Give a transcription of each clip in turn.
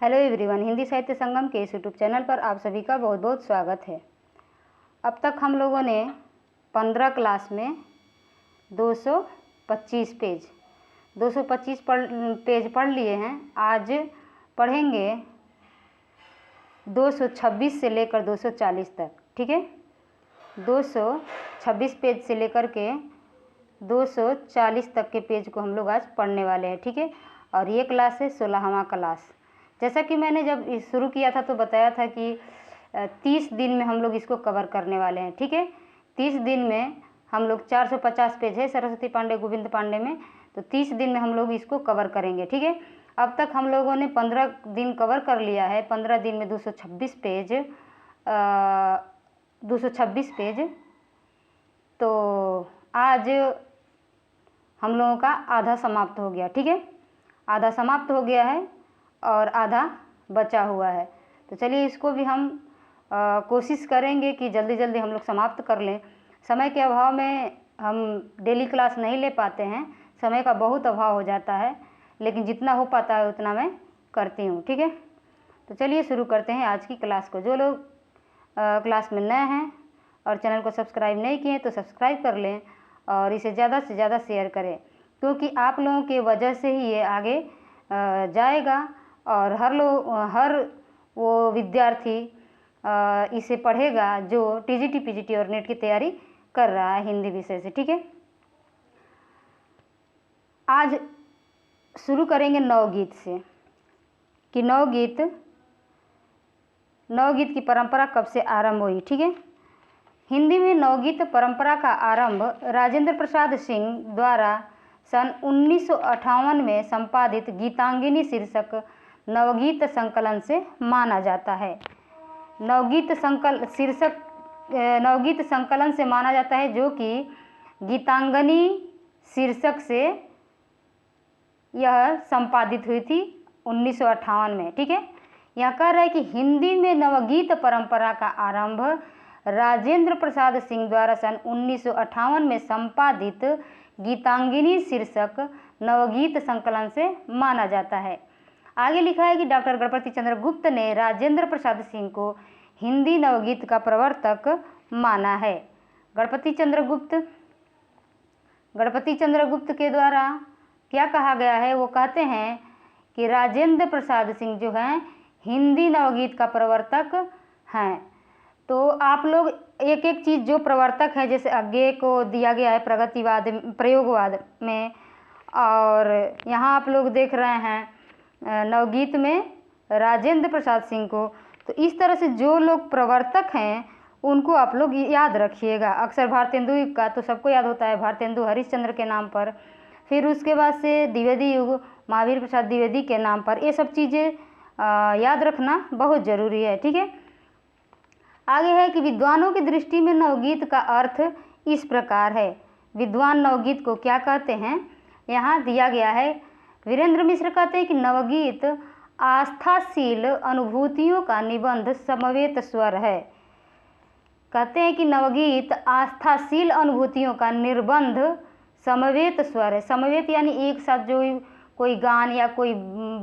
Hello everyone, Hindi साहित्य संगम के इस यूट्यूब चैनल पर आप सभी का बहुत बहुत स्वागत है। अब तक हम लोगों ने 15 क्लास में 225 पेज पढ़ लिए हैं। आज पढ़ेंगे 226 से लेकर 240 तक। ठीक है, 226 पेज से लेकर के 240 तक के पेज को हम लोग आज पढ़ने वाले हैं। ठीक है, और ये क्लास है 16वां क्लास। जैसा कि मैंने जब शुरू किया था तो बताया था कि 30 दिन में हम लोग इसको कवर करने वाले हैं। ठीक है, 30 दिन में हम लोग 450 पेज है सरस्वती पांडे गोविंद पांडे में, तो 30 दिन में हम लोग इसको कवर करेंगे। ठीक है, अब तक हम लोगों ने 15 दिन कवर कर लिया है। 15 दिन में 226 पेज, तो आज हम लोगों का आधा समाप्त हो गया। ठीक है, आधा समाप्त हो गया है और आधा बचा हुआ है। तो चलिए इसको भी हम कोशिश करेंगे कि जल्दी जल्दी हम लोग समाप्त कर लें। समय के अभाव में हम डेली क्लास नहीं ले पाते हैं, समय का बहुत अभाव हो जाता है, लेकिन जितना हो पाता है उतना मैं करती हूँ। ठीक है, तो चलिए शुरू करते हैं आज की क्लास को। जो लोग क्लास में नए हैं और चैनल को सब्सक्राइब नहीं किए तो सब्सक्राइब कर लें और इसे ज़्यादा से ज़्यादा शेयर करें, क्योंकि आप लोगों के वजह से ही ये आगे जाएगा और हर वो विद्यार्थी इसे पढ़ेगा जो टीजीटी पीजीटी और नेट की तैयारी कर रहा है हिंदी विषय से। ठीक है, आज शुरू करेंगे नवगीत से कि नवगीत की परंपरा कब से आरंभ हुई। ठीक है, हिंदी में नवगीत परंपरा का आरंभ राजेंद्र प्रसाद सिंह द्वारा सन 1958 में संपादित गीतांगिनी शीर्षक नवगीत संकलन से माना जाता है। नवगीत संकलन से माना जाता है, जो कि गीतांगनी शीर्षक से यह संपादित हुई थी 1958 में। ठीक है, यह कह रहा है कि हिंदी में नवगीत परंपरा का आरंभ राजेंद्र प्रसाद सिंह द्वारा सन 1958 में संपादित गीतांगिनी शीर्षक नवगीत संकलन से माना जाता है। आगे लिखा है कि डॉक्टर गणपति चंद्र गुप्त ने राजेंद्र प्रसाद सिंह को हिंदी नवगीत का प्रवर्तक माना है। गणपति चंद्र गुप्त के द्वारा क्या कहा गया है, वो कहते हैं कि राजेंद्र प्रसाद सिंह जो हैं हिंदी नवगीत का प्रवर्तक हैं। तो आप लोग एक एक चीज़ जो प्रवर्तक है, जैसे आगे को दिया गया है प्रगतिवाद प्रयोगवाद में, और यहाँ आप लोग देख रहे हैं नवगीत में राजेंद्र प्रसाद सिंह को। तो इस तरह से जो लोग प्रवर्तक हैं उनको आप लोग याद रखिएगा। अक्सर भारतेंदु युग का तो सबको याद होता है, भारतेंदु हरिश्चंद्र के नाम पर। फिर उसके बाद से द्विवेदी युग महावीर प्रसाद द्विवेदी के नाम पर। ये सब चीज़ें याद रखना बहुत ज़रूरी है। ठीक है, आगे है कि विद्वानों की दृष्टि में नवगीत का अर्थ इस प्रकार है। विद्वान नवगीत को क्या कहते हैं, यहाँ दिया गया है। वीरेंद्र मिश्र कहते हैं कि नवगीत आस्थाशील अनुभूतियों का निबंध समवेत स्वर है। कहते हैं कि नवगीत आस्थाशील अनुभूतियों का निर्बंध समवेत स्वर है। समवेत यानी एक साथ जो कोई गान या कोई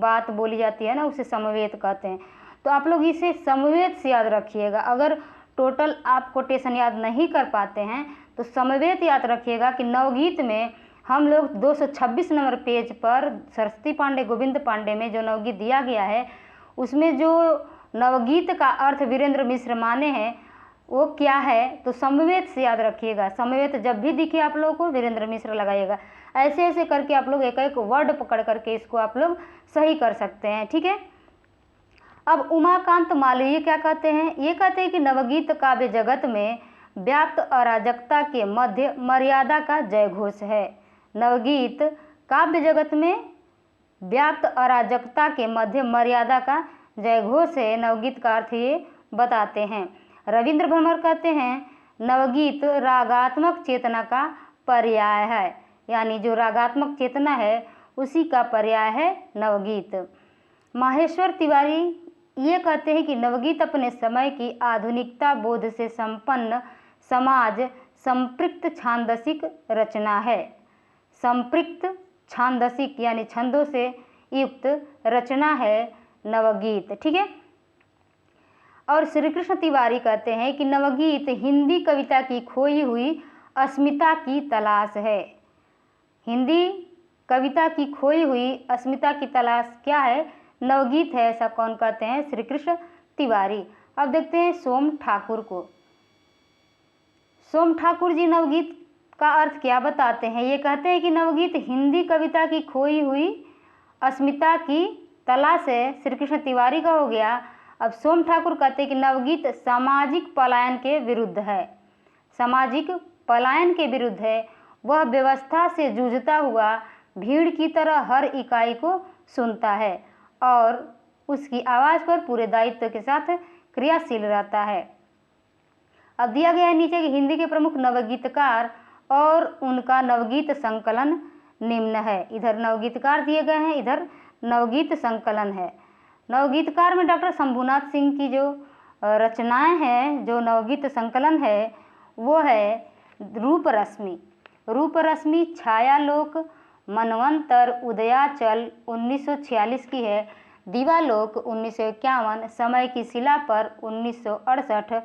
बात बोली जाती है ना, उसे समवेत कहते हैं। तो आप लोग इसे समवेत से याद रखिएगा। अगर टोटल आप कोटेशन याद नहीं कर पाते हैं तो समवेत याद रखिएगा कि नवगीत में हम लोग 226 नंबर पेज पर सरस्वती पांडे गोविंद पांडे में जो नवगीत दिया गया है, उसमें जो नवगीत का अर्थ वीरेंद्र मिश्र माने हैं वो क्या है, तो समवेत से याद रखिएगा। समवेत जब भी दिखे आप लोगों को वीरेंद्र मिश्र लगाइएगा। ऐसे ऐसे करके आप लोग एक एक वर्ड पकड़ करके इसको आप लोग सही कर सकते हैं। ठीक है, अब उमाकांत मालवीय क्या कहते हैं, ये कहते हैं कि नवगीत काव्य जगत में व्याप्त अराजकता के मध्य मर्यादा का जयघोष है। नवगीत काव्य जगत में व्याप्त अराजकता के मध्य मर्यादा का जयघोष है। नवगीत का अर्थ ये बताते हैं। रविंद्र भ्रमर कहते हैं नवगीत रागात्मक चेतना का पर्याय है, यानी जो रागात्मक चेतना है उसी का पर्याय है नवगीत। माहेश्वर तिवारी ये कहते हैं कि नवगीत अपने समय की आधुनिकता बोध से संपन्न समाज संपृक्त छांदसिक रचना है। संपृक्त छांदसिक यानी छंदों से युक्त रचना है नवगीत, ठीक है। और श्री कृष्ण तिवारी कहते हैं कि नवगीत हिंदी कविता की खोई हुई अस्मिता की तलाश है। हिंदी कविता की खोई हुई अस्मिता की तलाश क्या है? नवगीत है। ऐसा कौन कहते हैं? श्री कृष्ण तिवारी। अब देखते हैं सोम ठाकुर को। सोम ठाकुर जी नवगीत का अर्थ क्या बताते हैं? ये कहते हैं कि नवगीत हिंदी कविता की खोई हुई अस्मिता की तलाश है। श्री कृष्ण तिवारी का हो गया। अब सोम ठाकुर कहते हैं कि नवगीत सामाजिक पलायन के विरुद्ध है। सामाजिक पलायन के विरुद्ध है। वह व्यवस्था से जूझता हुआ भीड़ की तरह हर इकाई को सुनता है और उसकी आवाज़ पर पूरे दायित्व के साथ क्रियाशील रहता है। अब दिया गया है नीचे कि हिंदी के प्रमुख नवगीतकार और उनका नवगीत संकलन निम्न है। इधर नवगीतकार दिए गए हैं, इधर नवगीत संकलन है। नवगीतकार में डॉक्टर शंभुनाथ सिंह की जो रचनाएं हैं, जो नवगीत संकलन है, वो है रूप रश्मि, रूप रश्मि, छायालोक, मनवंतर, उदयाचल 1946 की है, दीवालोक 1951, समय की शिला पर 1968,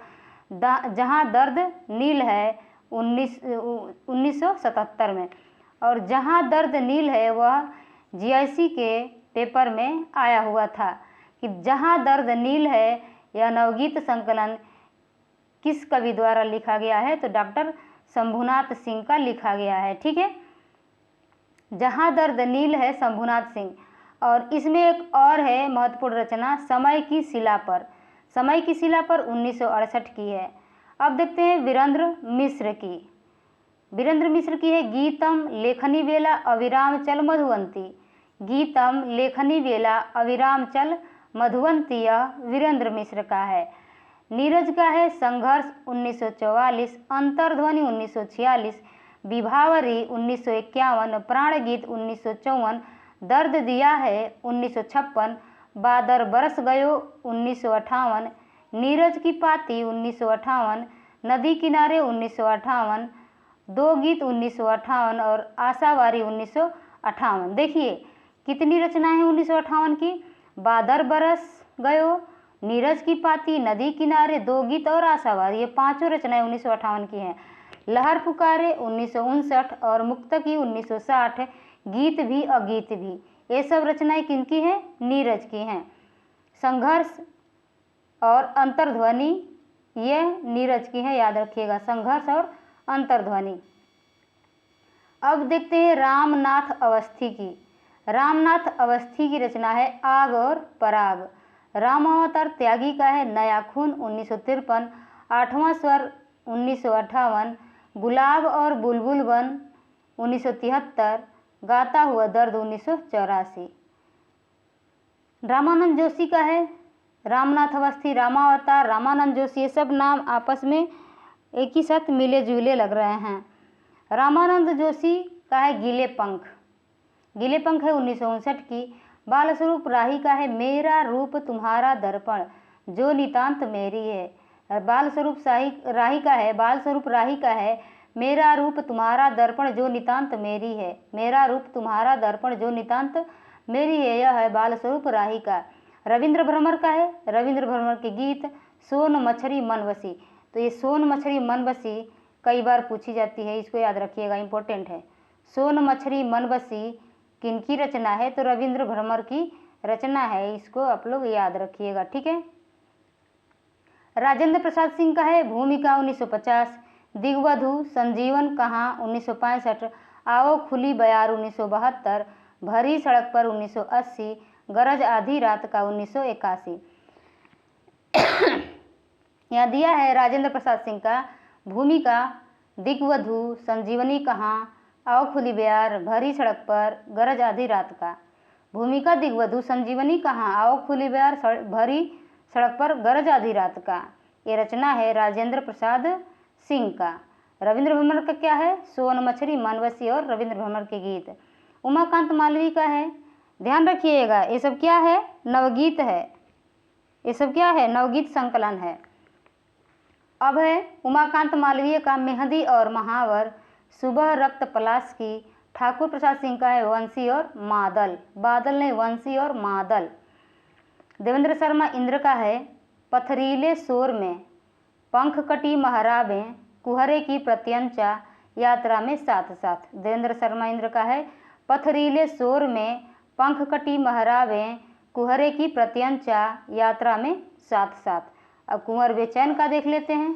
जहाँ दर्द नील है 1977 में, और जहाँ दर्द नील है वह जीआईसी के पेपर में आया हुआ था कि जहाँ दर्द नील है यह नवगीत संकलन किस कवि द्वारा लिखा गया है? तो डॉक्टर शंभुनाथ सिंह का लिखा गया है, ठीक है। जहाँ दर्द नील है शंभुनाथ सिंह। और इसमें एक और है महत्वपूर्ण रचना, समय की शिला पर। समय की शिला पर 1968 की है। अब देखते हैं वीरेंद्र मिश्र की। वीरेंद्र मिश्र की है गीतम लेखनी वेला अविराम चल मधुवंती। गीतम लेखनी वेला अविराम चल मधुवंती, यह वीरेंद्र मिश्र का है। नीरज का है संघर्ष 1944, अंतर्ध्वनि 1946, विभावरी 1951, प्राणगीत 1954, दर्द दिया है 1956, बादर बरस गयो 1958, नीरज की पाती 1958, नदी किनारे 1958, दो गीत 1958 और आशावारी 1958। देखिए कितनी रचनाएं हैं 1958 की। बादर बरस गयो, नीरज की पाती, नदी किनारे, दो गीत और आशावारी, ये पांचों रचनाएं 1958 की हैं। लहर पुकारे 1959 और मुक्तकी 1960, गीत भी अगीत भी, ये सब रचनाएं किनकी हैं? नीरज की हैं। संघर्ष और अंतर्ध्वनि ये नीरज की हैं, याद रखिएगा, संघर्ष और अंतर्ध्वनि। अब देखते हैं रामनाथ अवस्थी की। रामनाथ अवस्थी की रचना है आग और पराग। रामावतार त्यागी का है नया खून 1953, आठवां स्वर 1958, गुलाब और बुलबुल बन 1973, गाता हुआ दर्द 1984। रामानंद जोशी का है रामनाथ अवस्थी, रामावतार, रामानंद जोशी, ये सब नाम आपस में एक ही साथ मिले जुले लग रहे हैं। रामानंद जोशी का है गीले पंख। गीले पंख है 1959 की। बाल स्वरूप राही का है मेरा रूप तुम्हारा दर्पण जो नितांत मेरी है। बाल स्वरूप राही का है, बाल स्वरूप राही का है मेरा रूप तुम्हारा दर्पण जो नितांत मेरी है। मेरा रूप तुम्हारा दर्पण जो नितांत मेरी है, यह है बाल स्वरूप राही का। रविंद्र भ्रमर का है, रविंद्र भ्रमर के गीत सोन मछली मन बसी। तो ये सोन मछली मन बसी कई बार पूछी जाती है, इसको याद रखिएगा, इंपॉर्टेंट है। सोन मछली मन बसी किनकी रचना है? तो रविंद्र भ्रमर की रचना है, इसको आप लोग याद रखिएगा, ठीक है। राजेंद्र प्रसाद सिंह का है भूमिका 1950, दिग्वधु संजीवन कहाँ 1965, आओ खुली बयार 1972, भरी सड़क पर 1980, गरज आधी रात का 1981। यहाँ दिया है राजेंद्र प्रसाद सिंह का भूमिका, दिग्वधु, संजीवनी कहाँ, आओ खुली बयार, भरी सड़क पर, गरज आधी रात का। भूमिका दिग्वधु, संजीवनी कहाँ, आओ खुली बयार, भरी सड़क पर, गरज आधी रात का। ये रचना है राजेंद्र प्रसाद सिंह का। रविंद्र भ्रमर का क्या है? सोन मछली मनवसी और रविंद्र भ्रमर के गीत। उमाकांत मालवीय का है, ध्यान रखिएगा ये सब क्या है? नवगीत है। ये सब क्या है? नवगीत संकलन है। अब है उमाकांत मालवीय का मेहंदी और महावर, सुबह रक्त पलाश की। ठाकुर प्रसाद सिंह का है वंशी और मादल, बादल नहीं वंशी और मादल। देवेंद्र शर्मा इंद्र का है पथरीले शोर में पंख कटी महराबें कुहरे की प्रत्यंचा यात्रा में साथ साथ। देवेंद्र शर्मा इंद्र का है पथरीले शोर में पंख कटी महराबें कुहरे की प्रत्यंचा यात्रा में साथ साथ। अब कुंवर बेचैन का देख लेते हैं।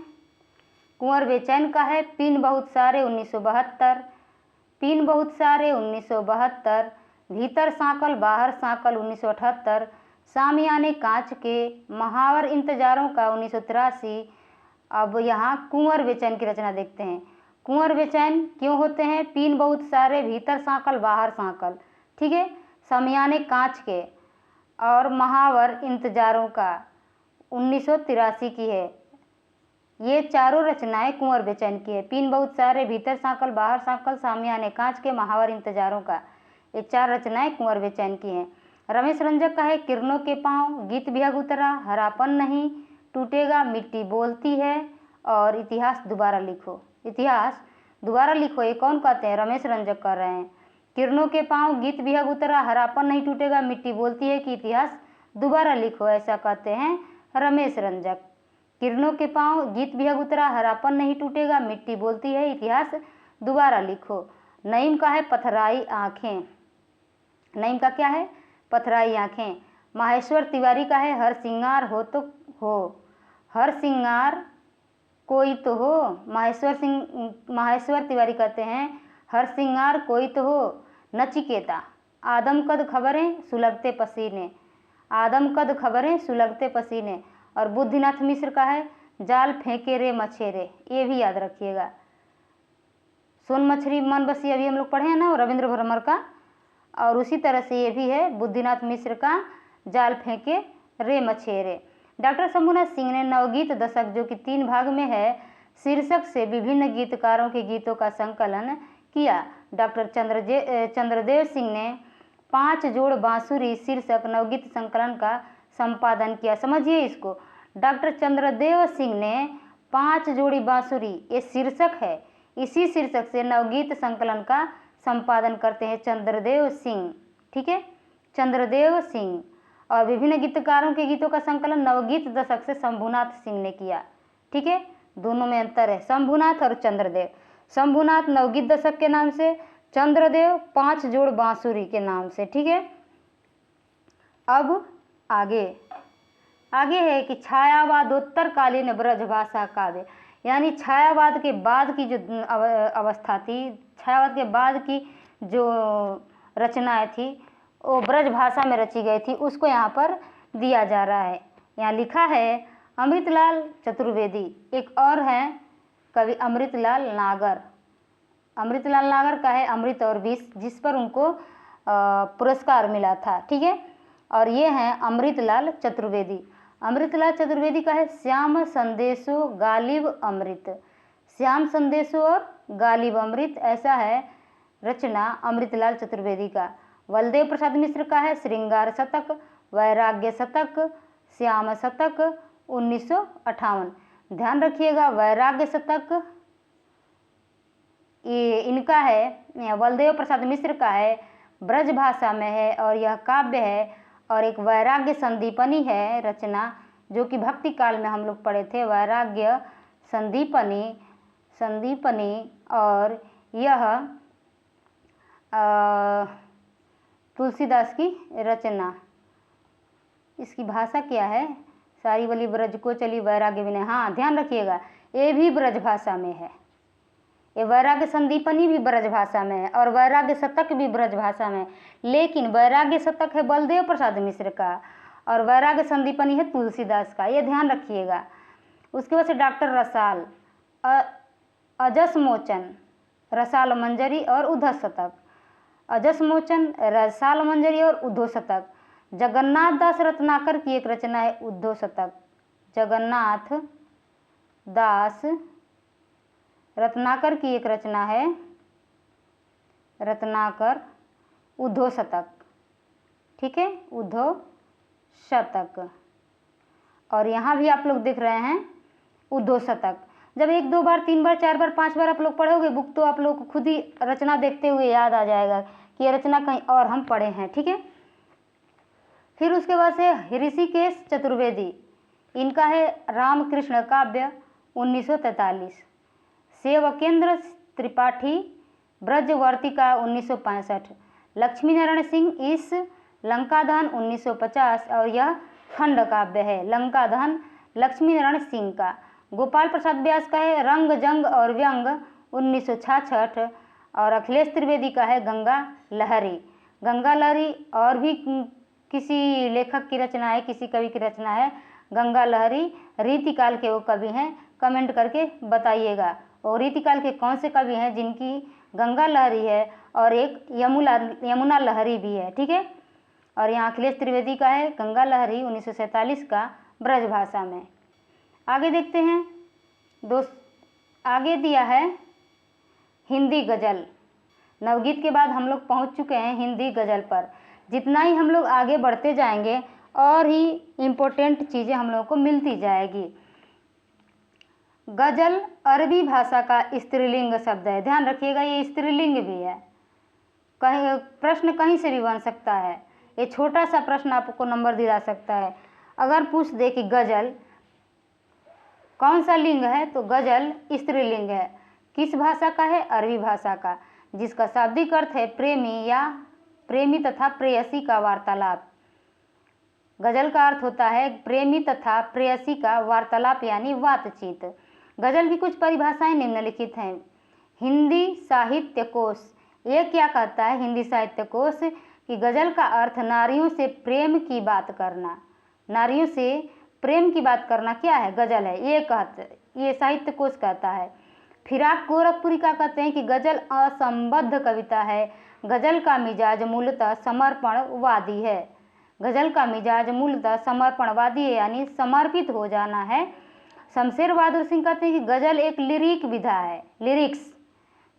कुंवर बेचैन का है पीन बहुत सारे 1972, पीन बहुत सारे 1972, भीतर सांकल बाहर सांकल 1978, सामियाने कांच के महावर इंतजारों का 1983। अब यहाँ कुंवर बेचैन की रचना देखते हैं। कुंवर बेचैन क्यों होते हैं? पीन बहुत सारे, भीतर सांकल बाहर सांकल, ठीक है, सामियाने कांच के और महावर इंतजारों का 1983 की है। ये चारों रचनाएं कुंवर बेचैन की है। पीन बहुत सारे, भीतर सांकल बाहर सांकल, सामियाने कांच के, महावर इंतजारों का, ये 4 रचनाएं कुंवर बेचैन की हैं। रमेश रंजक का है किरणों के पाँव, गीत बिहग उतरा, हरापन नहीं टूटेगा, मिट्टी बोलती है और इतिहास दोबारा लिखो। इतिहास दोबारा लिखो ये कौन कहते हैं? रमेश रंजक कर रहे हैं। किरणों के पाँव, गीत बिहग उतरा, हरापन नहीं टूटेगा, मिट्टी बोलती है कि इतिहास दोबारा लिखो, ऐसा कहते हैं रमेश रंजक। किरणों के पाँव, गीत बिहग उतरा, हरापन नहीं टूटेगा, मिट्टी बोलती है, इतिहास दोबारा लिखो। नईम का है पथराई आँखें। नईम का क्या है? पथराई आँखें। माहेश्वर तिवारी का है हर सिंगार हो तो हो, हर सिंगार कोई तो हो। माहेश्वर तिवारी कहते हैं हर सिंगार कोई तो हो। नचिकेता, आदमकद खबरें सुलगते पसीने, आदमकद खबरें सुलगते पसीने। और बुद्धिनाथ मिश्र का है जाल फेंके रे मछेरे, ये भी याद रखिएगा। सोन मछली मन बसी अभी हम लोग पढ़े हैं ना रविंद्र भ्रमर का, और उसी तरह से ये भी है बुद्धिनाथ मिश्र का जाल फेंके रे मछेरे। डॉक्टर शंभुनाथ सिंह ने नवगीत दशक जो कि 3 भाग में है शीर्षक से विभिन्न गीतकारों के गीतों का संकलन किया। डॉक्टर चंद्रदेव सिंह ने 5 जोड़ बांसुरी शीर्षक नवगीत संकलन का संपादन किया। समझिए इसको, डॉक्टर चंद्रदेव सिंह ने 5 जोड़ी बांसुरी, ये शीर्षक है, इसी शीर्षक से नवगीत संकलन का संपादन करते हैं चंद्रदेव सिंह, ठीक है, चंद्रदेव सिंह। और विभिन्न गीतकारों के गीतों का संकलन नवगीत दशक से शंभुनाथ सिंह ने किया, ठीक है, दोनों में अंतर है, शंभुनाथ और चंद्रदेव। शंभुनाथ नवगीत दशक के नाम से, चंद्रदेव 5 जोड़ बांसुरी के नाम से, ठीक है। अब आगे है कि छायावादोत्तरकालीन ब्रजभाषा काव्य, यानी छायावाद के बाद की जो अवस्था थी, छायावाद के बाद की जो रचनाएं थी वो ब्रजभाषा में रची गई थी, उसको यहाँ पर दिया जा रहा है। यहाँ लिखा है अमृतलाल चतुर्वेदी, एक और हैं कवि अमृतलाल नागर। अमृतलाल नागर का है अमृत और विष, जिस पर उनको पुरस्कार मिला था, ठीक है। और ये हैं अमृतलाल चतुर्वेदी। अमृतलाल चतुर्वेदी का है श्याम संदेशो गालिब अमृत, श्याम संदेशो और गालिब अमृत, ऐसा है रचना अमृतलाल चतुर्वेदी का। बलदेव प्रसाद मिश्र का है श्रृंगार शतक, वैराग्य शतक, श्याम शतक 1958। ध्यान रखिएगा वैराग्य शतक ये इनका है, बलदेव प्रसाद मिश्र का है, ब्रजभाषा में है और यह काव्य है। और एक वैराग्य संदीपनी है रचना जो कि भक्ति काल में हम लोग पढ़े थे, वैराग्य संदीपनी और यह तुलसीदास की रचना। इसकी भाषा क्या है? सारी वली ब्रज को चली वैराग्य विनय, हाँ ध्यान रखिएगा ये भी ब्रजभाषा में है, ये वैराग्य संदीपनी भी ब्रजभाषा में है और वैराग्य शतक भी ब्रजभाषा में, लेकिन वैराग्य शतक है बलदेव प्रसाद मिश्र का और वैराग्य संदीपनी है तुलसीदास का, ये ध्यान रखिएगा। उसके बाद से डॉक्टर रसाल, अजस मोचन, रसाल मंजरी और उद्धव शतक, अजस मोचन, रसाल मंजरी और उद्धव शतक। जगन्नाथ दास रत्नाकर की एक रचना है उद्धव शतक, जगन्नाथ दास रत्नाकर की एक रचना है रत्नाकर उद्धव शतक, ठीक है, उद्धव शतक। और यहाँ भी आप लोग देख रहे हैं उद्धव शतक। जब 1 2 बार 3 बार 4 बार 5 बार आप लोग पढ़ोगे बुक तो आप लोग को खुद ही रचना देखते हुए याद आ जाएगा कि ये रचना कहीं और हम पढ़े हैं, ठीक है। फिर उसके बाद से ऋषिकेश चतुर्वेदी, इनका है रामकृष्ण काव्य 1943। सेवकेंद्र त्रिपाठी ब्रजवर्तिका 1965। लक्ष्मी नारायण सिंह इस लंकादहन 1950, और यह खंड काव्य है लंकादहन लक्ष्मी नारायण सिंह का। गोपाल प्रसाद व्यास का है रंग जंग और व्यंग 1966, और अखिलेश त्रिवेदी का है गंगा लहरी। गंगा लहरी और भी किसी लेखक की रचना है, किसी कवि की रचना है गंगा लहरी, रीतिकाल के वो कवि हैं, कमेंट करके बताइएगा। और रीतिकाल के कौन से कवि हैं जिनकी गंगा लहरी है और एक यमुना लहरी भी है, ठीक है। और यहाँ अखिलेश त्रिवेदी का है गंगा लहरी 1947 का ब्रज भाषा में। आगे देखते हैं आगे दिया है हिंदी गज़ल। नवगीत के बाद हम लोग पहुँच चुके हैं हिंदी गज़ल पर। जितना ही हम लोग आगे बढ़ते जाएंगे और ही इम्पोर्टेंट चीज़ें हम लोगों को मिलती जाएगी। गज़ल अरबी भाषा का स्त्रीलिंग शब्द है, ध्यान रखिएगा ये स्त्रीलिंग भी है। कहीं प्रश्न कहीं से भी बन सकता है, ये छोटा सा प्रश्न आपको नंबर दिला सकता है। अगर पूछ दे कि गज़ल कौन सा लिंग है, तो गज़ल स्त्रीलिंग है। किस भाषा का है? अरबी भाषा का, जिसका शाब्दिक अर्थ है प्रेमी या प्रेमी तथा प्रेयसी का वार्तालाप। गज़ल का अर्थ होता है प्रेमी तथा प्रेयसी का वार्तालाप यानी बातचीत। गज़ल की कुछ परिभाषाएं निम्नलिखित हैं। हिंदी साहित्य कोश, ये क्या कहता है हिंदी साहित्य कोश कि गज़ल का अर्थ नारियों से प्रेम की बात करना। नारियों से प्रेम की बात करना क्या है? गज़ल है, ये साहित्य कोश कहता है। फिराक गोरखपुरी का कहते हैं कि गज़ल असंबद्ध कविता है। गज़ल का मिजाज मूलतः समर्पणवादी है। गज़ल का मिजाज मूलतः समर्पणवादी है यानी समर्पित हो जाना है। शमशेर बहादुर सिंह कहते हैं कि गज़ल एक लिरिक विधा है, लिरिक्स,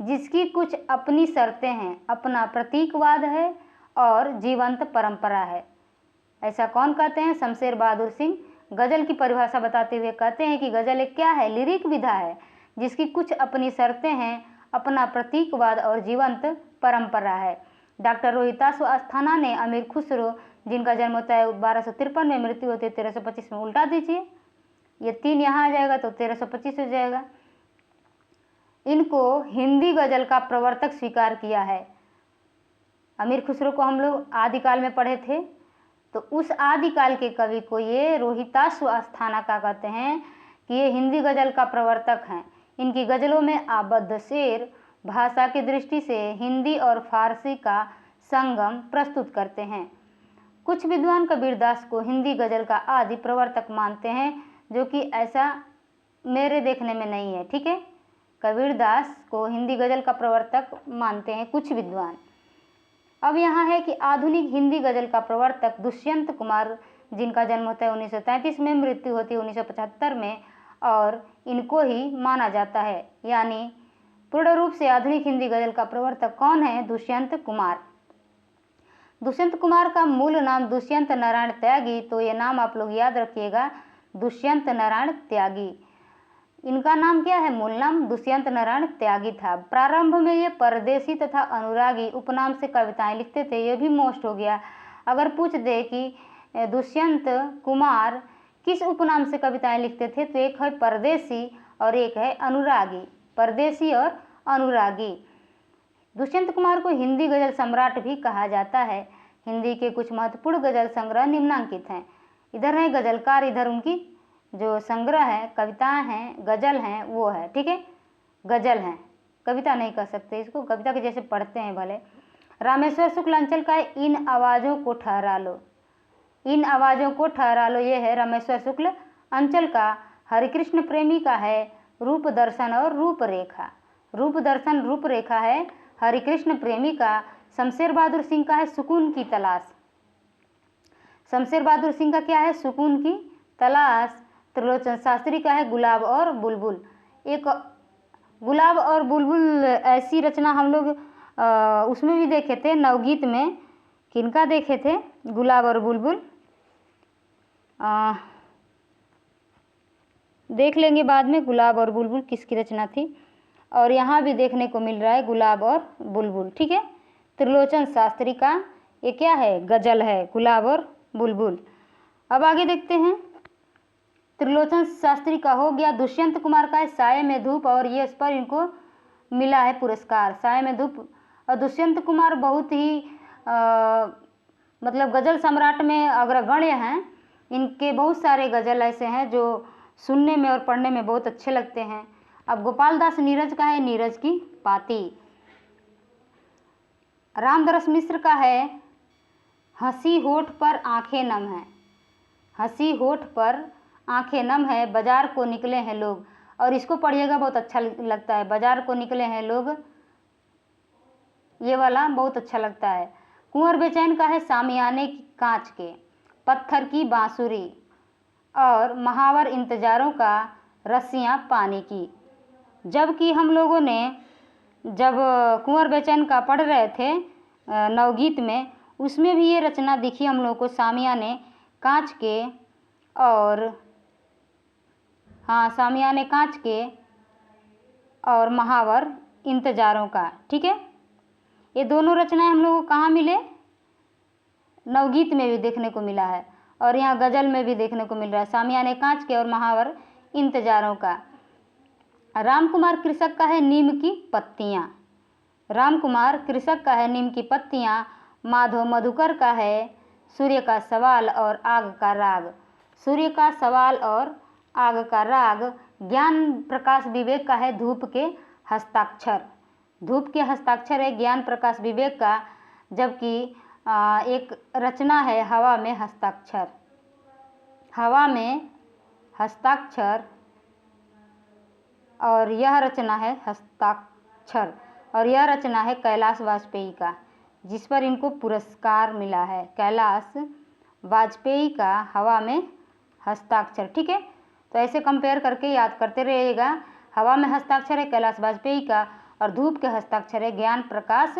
जिसकी कुछ अपनी शर्तें हैं, अपना प्रतीकवाद है और जीवंत परंपरा है। ऐसा कौन कहते हैं? शमशेर बहादुर सिंह गज़ल की परिभाषा बताते हुए कहते हैं कि गज़ल एक क्या है? लिरिक विधा है, जिसकी कुछ अपनी शर्तें हैं, अपना प्रतीकवाद और जीवंत परंपरा है। डॉक्टर रोहितासु अस्थाना ने अमीर खुसरो, जिनका जन्म होता है 1253 में, मृत्यु होती है 1325 में, उल्टा दीजिए, ये 3 यहाँ आ जाएगा तो 1325 हो जाएगा। इनको हिंदी गज़ल का प्रवर्तक स्वीकार किया है। अमीर खुसरो को हम लोग आदिकाल में पढ़े थे, तो उस आदिकाल के कवि को ये रोहितासु अस्थाना का कहते हैं कि ये हिंदी गज़ल का प्रवर्तक हैं। इनकी गज़लों में आबद्ध शेर भाषा की दृष्टि से हिंदी और फारसी का संगम प्रस्तुत करते हैं। कुछ विद्वान कबीरदास को हिंदी गज़ल का आदि प्रवर्तक मानते हैं, जो कि ऐसा मेरे देखने में नहीं है, ठीक है। कबीरदास को हिंदी गज़ल का प्रवर्तक मानते हैं कुछ विद्वान। अब यहाँ है कि आधुनिक हिंदी गज़ल का प्रवर्तक दुष्यंत कुमार, जिनका जन्म होता है 1933 में, मृत्यु होती है 1975 में, और इनको ही माना जाता है। यानी पूर्ण रूप से आधुनिक हिंदी गज़ल का प्रवर्तक कौन है? दुष्यंत कुमार। दुष्यंत कुमार का मूल नाम दुष्यंत नारायण त्यागी, तो ये नाम आप लोग याद रखिएगा, दुष्यंत नारायण त्यागी। इनका नाम क्या है? मूल नाम दुष्यंत नारायण त्यागी था। प्रारंभ में ये परदेसी तथा अनुरागी उपनाम से कविताएं लिखते थे, ये भी मोस्ट हो गया। अगर पूछ दे कि दुष्यंत कुमार किस उपनाम से कविताएं लिखते थे, तो एक है परदेसी और एक है अनुरागी, परदेसी और अनुरागी। दुष्यंत कुमार को हिंदी गज़ल सम्राट भी कहा जाता है। हिंदी के कुछ महत्वपूर्ण गज़ल संग्रह निम्नांकित हैं। इधर है गज़लकार, इधर उनकी जो संग्रह है, कविताएं हैं, गज़ल हैं, वो है, ठीक है, गज़ल हैं, कविता नहीं कह सकते इसको, कविता के जैसे पढ़ते हैं भले। रामेश्वर शुक्ल अंचल का है इन आवाज़ों को ठहरा लो, इन आवाज़ों को ठहरा लो, ये है रामेश्वर शुक्ल अंचल का। हरिकृष्ण प्रेमी का है रूप दर्शन और रूपरेखा, रूप दर्शन रूपरेखा है हरिकृष्ण प्रेमी का। शमशेर बहादुर सिंह का है सुकून की तलाश, शमशेर बहादुर सिंह का क्या है? सुकून की तलाश। त्रिलोचन शास्त्री का है गुलाब और बुलबुल। एक गुलाब और बुलबुल ऐसी रचना हम लोग उसमें भी देखे थे, नवगीत में। किनका देखे थे? गुलाब और बुलबुल, देख लेंगे बाद में गुलाब और बुलबुल किसकी रचना थी। और यहाँ भी देखने को मिल रहा है गुलाब और बुलबुल, ठीक है। त्रिलोचन शास्त्री का ये क्या है? गज़ल है, गुलाब और बुलबुल। अब आगे देखते हैं, त्रिलोचन शास्त्री का हो गया। दुष्यंत कुमार का है साये में धूप, और ये इस पर इनको मिला है पुरस्कार, साये में धूप। और दुष्यंत कुमार बहुत ही मतलब गज़ल सम्राट में अग्रगण्य हैं। इनके बहुत सारे गज़ल ऐसे हैं जो सुनने में और पढ़ने में बहुत अच्छे लगते हैं। अब गोपाल दास नीरज का है नीरज की पाती। रामदरस मिश्र का है हंसी होठ पर आंखें नम है। हंसी होठ पर आंखें नम है, बाजार को निकले हैं लोग। और इसको पढ़िएगा, बहुत अच्छा लगता है, बाजार को निकले हैं लोग, ये वाला बहुत अच्छा लगता है। कुंवर बेचैन का है सामियाने की कांच के, पत्थर की बांसुरी, और महावर इंतजारों का रस्सियाँ पानी की। जबकि हम लोगों ने जब कुंवर बेचैन का पढ़ रहे थे नवगीत में, उसमें भी ये रचना दिखी हम लोगों को, सामियाने कांच के, और हाँ सामियाने कांच के और महावर इंतजारों का। ठीक है, ये दोनों रचनाएं हम लोगों को कहाँ मिले, नवगीत में भी देखने को मिला है, और यहाँ गज़ल में भी देखने को मिल रहा है, सामियाने कांच के और महावर इंतजारों का। राम कुमार कृषक का है नीम की पत्तियाँ। राम कुमार कृषक का है नीम की पत्तियाँ। माधव मधुकर का है सूर्य का सवाल और आग का राग। सूर्य का सवाल और आग का राग। ज्ञान प्रकाश विवेक का है धूप के हस्ताक्षर। धूप के हस्ताक्षर है ज्ञान प्रकाश विवेक का। जबकि एक रचना है हवा में हस्ताक्षर। हवा में हस्ताक्षर, और यह रचना है हस्ताक्षर, और यह रचना है कैलाश वाजपेयी का, जिस पर इनको पुरस्कार मिला है, कैलाश वाजपेयी का हवा में हस्ताक्षर। ठीक है, तो ऐसे कंपेयर करके याद करते रहिएगा। हवा में हस्ताक्षर है कैलाश वाजपेयी का, और धूप के हस्ताक्षर है ज्ञान प्रकाश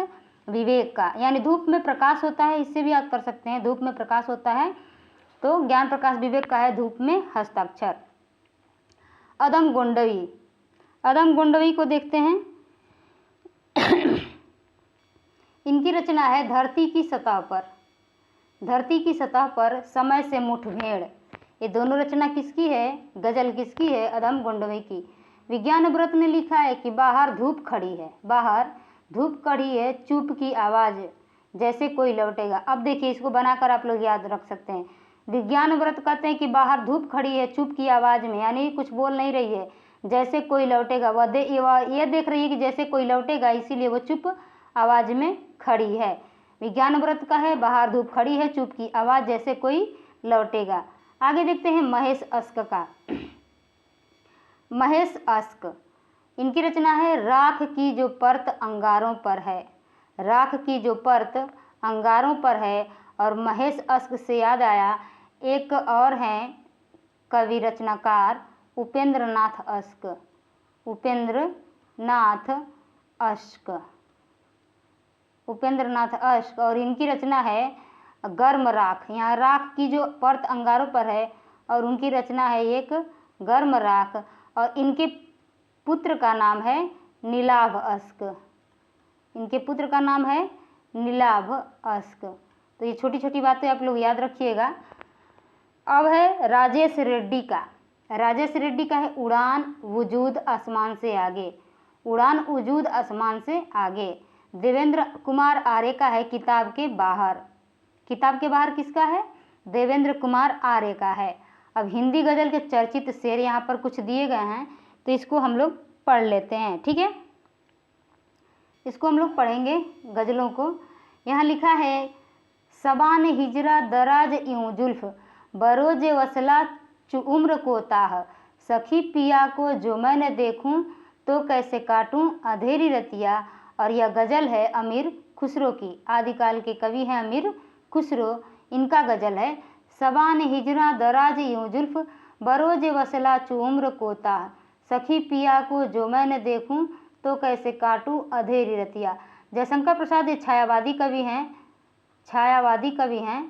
विवेक का। यानी धूप में प्रकाश होता है, इससे भी याद कर सकते हैं, धूप में प्रकाश होता है, तो ज्ञान प्रकाश विवेक का है धूप में हस्ताक्षर। अदम गोंडवी। अदम गोंडवी को देखते हैं। इनकी रचना है धरती की सतह पर। धरती की सतह पर समय से मुठभेड़। ये दोनों रचना किसकी है, गजल किसकी है, अदम गोंडवी की। विज्ञान व्रत ने लिखा है कि बाहर धूप खड़ी है, बाहर धूप खड़ी है, चुप की आवाज़ जैसे कोई लौटेगा। अब देखिए, इसको बनाकर आप लोग याद रख सकते हैं। विज्ञान व्रत कहते हैं कि बाहर धूप खड़ी है चुप की आवाज़ में, यानी कुछ बोल नहीं रही है, जैसे कोई लौटेगा। वह ये देख रही है कि जैसे कोई लौटेगा, इसीलिए वो चुप आवाज़ में खड़ी है। विज्ञान व्रत का है बाहर धूप खड़ी है चुप की आवाज़ जैसे कोई लौटेगा। आगे देखते हैं महेश अस्क का। महेश अस्क, इनकी रचना है राख की जो परत अंगारों पर है। राख की जो परत अंगारों पर है। और महेश अस्क से याद आया, एक और हैं कवि रचनाकार Upendra Nath ask. Upendra Nath ask, Upendra Nath ask, और इनकी रचना है गर्म राख। यहाँ राख की जो परत अंगारों पर है, और उनकी रचना है एक गर्म राख। और इनके पुत्र का नाम है नीलाभ अस्क। इनके पुत्र का नाम है नीलाभ अस्क। तो ये छोटी छोटी बातें आप लोग याद रखिएगा। अब है राजेश रेड्डी का। राजेश रेड्डी का है उड़ान वजूद आसमान से आगे। उड़ान वजूद आसमान से आगे। देवेंद्र कुमार आर्य का है किताब के बाहर। किताब के बाहर किसका है, देवेंद्र कुमार आर्य का है। अब हिंदी गज़ल के चर्चित शेर यहाँ पर कुछ दिए गए हैं, तो इसको हम लोग पढ़ लेते हैं। ठीक है, इसको हम लोग पढ़ेंगे गज़लों को। यहाँ लिखा है, सबान हिजरा दराज यूं जुल्फ, बरोज वसला चु उम्र को ताह, सखी पिया को जो मैंने देखूं तो कैसे काटूं अंधेरी रतिया। और यह गज़ल है अमीर खुसरो की। आदिकाल के कवि हैं अमीर खुसरो, इनका गज़ल है सबान हिजरा दराज यूं जुल्फ, बरोज वसला चु उम्र को ताह, सखी पिया को जो मैंने देखूं तो कैसे काटूं अंधेरी रतिया। जयशंकर प्रसाद ये छायावादी कवि हैं, छायावादी कवि हैं,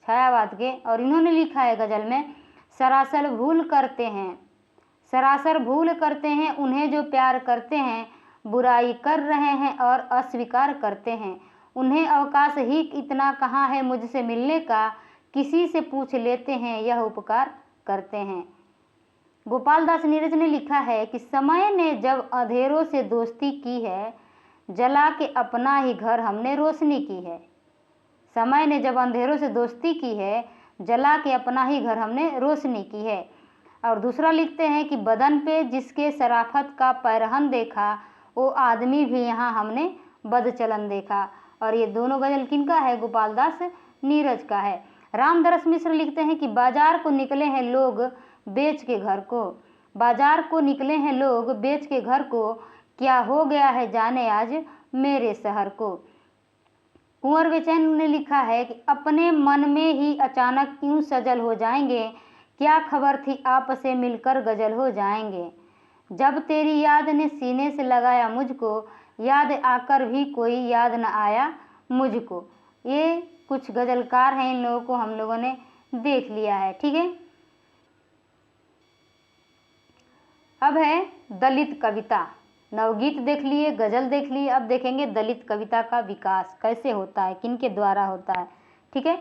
छायावाद के। और इन्होंने लिखा है गज़ल में, सरासर भूल करते हैं, सरासर भूल करते हैं उन्हें जो प्यार करते हैं, बुराई कर रहे हैं और अस्वीकार करते हैं। उन्हें अवकाश ही इतना कहाँ है मुझसे मिलने का, किसी से पूछ लेते हैं, यह उपकार करते हैं। गोपाल दास नीरज ने लिखा है कि समय ने जब अंधेरों से दोस्ती की है, जला के अपना ही घर हमने रोशनी की है। समय ने जब अंधेरों से दोस्ती की है, जला के अपना ही घर हमने रोशनी की है। और दूसरा लिखते हैं कि बदन पे जिसके शराफत का पैरहन देखा, वो आदमी भी यहाँ हमने बदचलन देखा। और ये दोनों गजल किनका है? गोपाल दास नीरज का है। रामदरस मिश्र लिखते हैं कि बाजार को निकले हैं लोग बेच के घर को, बाजार को निकले हैं लोग बेच के घर को, क्या हो गया है जाने आज मेरे शहर को। कुंवर बेचैन ने लिखा है कि अपने मन में ही अचानक क्यों सजल हो जाएंगे, क्या खबर थी आपसे मिलकर गजल हो जाएंगे। जब तेरी याद ने सीने से लगाया मुझको, याद आकर भी कोई याद न आया मुझको। ये कुछ गजलकार हैं, इन लोगों को हम लोगों ने देख लिया है। ठीक है, अब है दलित कविता। नवगीत देख लिए, गजल देख लिए, अब देखेंगे दलित कविता का विकास कैसे होता है, किनके द्वारा होता है। ठीक है,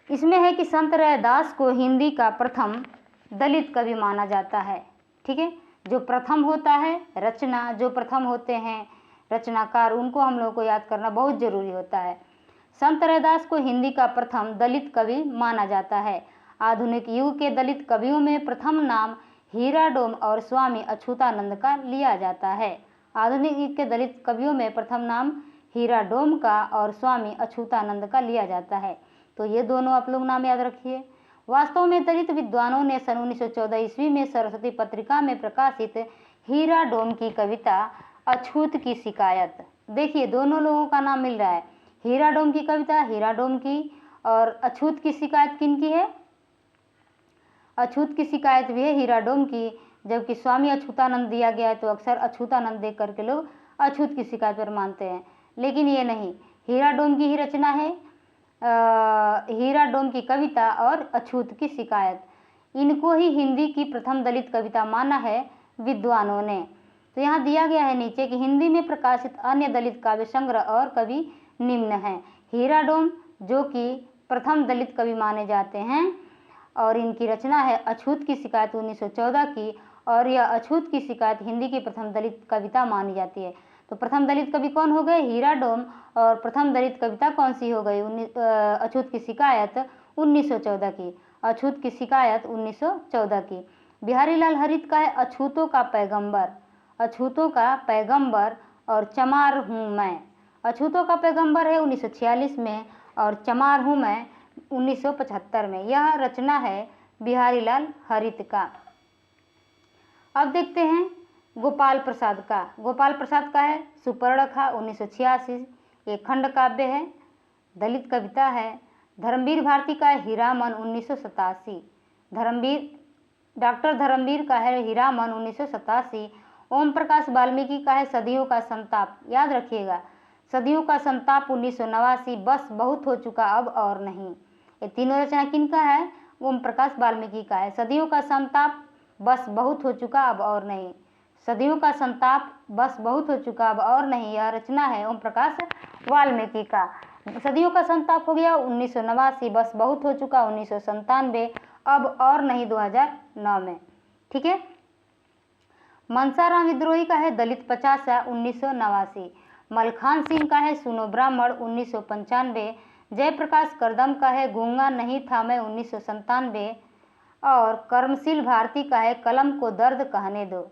इसमें है कि संत रैदास को हिंदी का प्रथम दलित कवि माना जाता है। ठीक है, जो प्रथम होता है रचना, जो प्रथम होते हैं रचनाकार, उनको हम लोगों को याद करना बहुत जरूरी होता है। संत रैदास को हिंदी का प्रथम दलित कवि माना जाता है। आधुनिक युग के दलित कवियों में प्रथम नाम हीरा डोम और स्वामी अछूतानंद का लिया जाता है। आधुनिक युग के दलित कवियों में प्रथम नाम हीरा डोम का और स्वामी अछूतानंद का लिया जाता है। तो ये दोनों आप लोग नाम याद रखिए। वास्तव में दलित विद्वानों ने सन 1914 ईस्वी में सरस्वती पत्रिका में प्रकाशित हीरा डोम की कविता अछूत की शिकायत, देखिए दोनों लोगों का नाम मिल रहा है। हीरा डोम की कविता हीरा डोम की, और अछूत की शिकायत किन की है? अछूत की शिकायत भी है हीरा डोम की। जबकि स्वामी अछूतानंद दिया गया है तो अक्सर अछूतानंद देख करके लोग अछूत की शिकायत पर मानते हैं, लेकिन ये नहीं, हीरा डोम की ही रचना है। हीरा डोम की कविता और अछूत की शिकायत, इनको ही हिंदी की प्रथम दलित कविता माना है विद्वानों ने। तो यहाँ दिया गया है नीचे कि हिंदी में प्रकाशित अन्य दलित काव्य संग्रह और कवि निम्न हैं। हीरा डोम जो कि प्रथम दलित कवि माने जाते हैं, और इनकी रचना है अछूत की शिकायत 1914 की, और यह अछूत की शिकायत हिंदी की प्रथम दलित कविता मानी जाती है। तो प्रथम दलित कवि कौन हो गए? हीरा डोम। और प्रथम दलित कविता कौन सी हो गई? अछूत की शिकायत 1914 की। अछूत की शिकायत 1914 की। बिहारी लाल हरित का है अछूतों का पैगंबर, अछूतों का पैगंबर और चमार हूँ मैं। अछूतों का पैगंबर है 1946 में, और चमार हूँ मैं 1975 में। यह रचना है बिहारी लाल हरित का। अब देखते हैं गोपाल प्रसाद का। गोपाल प्रसाद का है सुपर्णखा 1986, ये खंड काव्य है, दलित कविता है। धर्मवीर भारती का है हीरामन 1987, डॉक्टर धर्मवीर का है हीरामन 1987। ओम प्रकाश वाल्मीकि का है सदियों का संताप, याद रखिएगा, सदियों का संताप 1989, बस बहुत हो चुका अब और नहीं। ये तीनों रचना किनका है? ओम प्रकाश वाल्मीकि का है। सदियों का संताप, बस बहुत हो चुका अब और नहीं, सदियों का संताप, बस बहुत हो चुका अब और नहीं, यह रचना है ओम प्रकाश वाल्मीकि का। सदियों का संताप हो गया 1989, बस बहुत हो चुका 1997, अब और नहीं 2009 में। ठीक है, मनसाराम विद्रोही का है दलित 50 1989, मलखान सिंह का है सुनो ब्राह्मण 1995, जयप्रकाश करदम का है गूंगा नहीं था मैं 1997, और कर्मशील भारती का है कलम को दर्द कहने दो।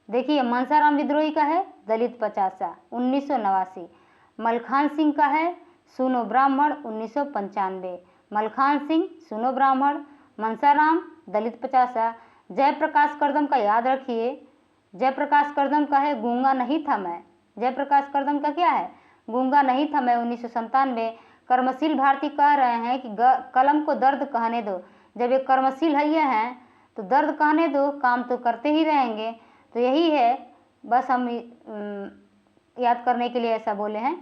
देखिए, मनसाराम विद्रोही का है दलित 50 1989, मलखान सिंह का है सुनो ब्राह्मण 1995, मलखान सिंह सुनो ब्राह्मण, मनसाराम दलित 50। जयप्रकाश करदम का याद रखिए, जयप्रकाश करदम का है गूंगा नहीं था मैं, जयप्रकाश करदम का क्या है? गूंगा नहीं था मैं 1997। कर्मशील भारती कह रहे हैं कि कलम को दर्द कहने दो। जब ये कर्मशील है ये हैं तो दर्द कहने दो, काम तो करते ही रहेंगे। तो यही है, बस हम याद करने के लिए ऐसा बोले हैं।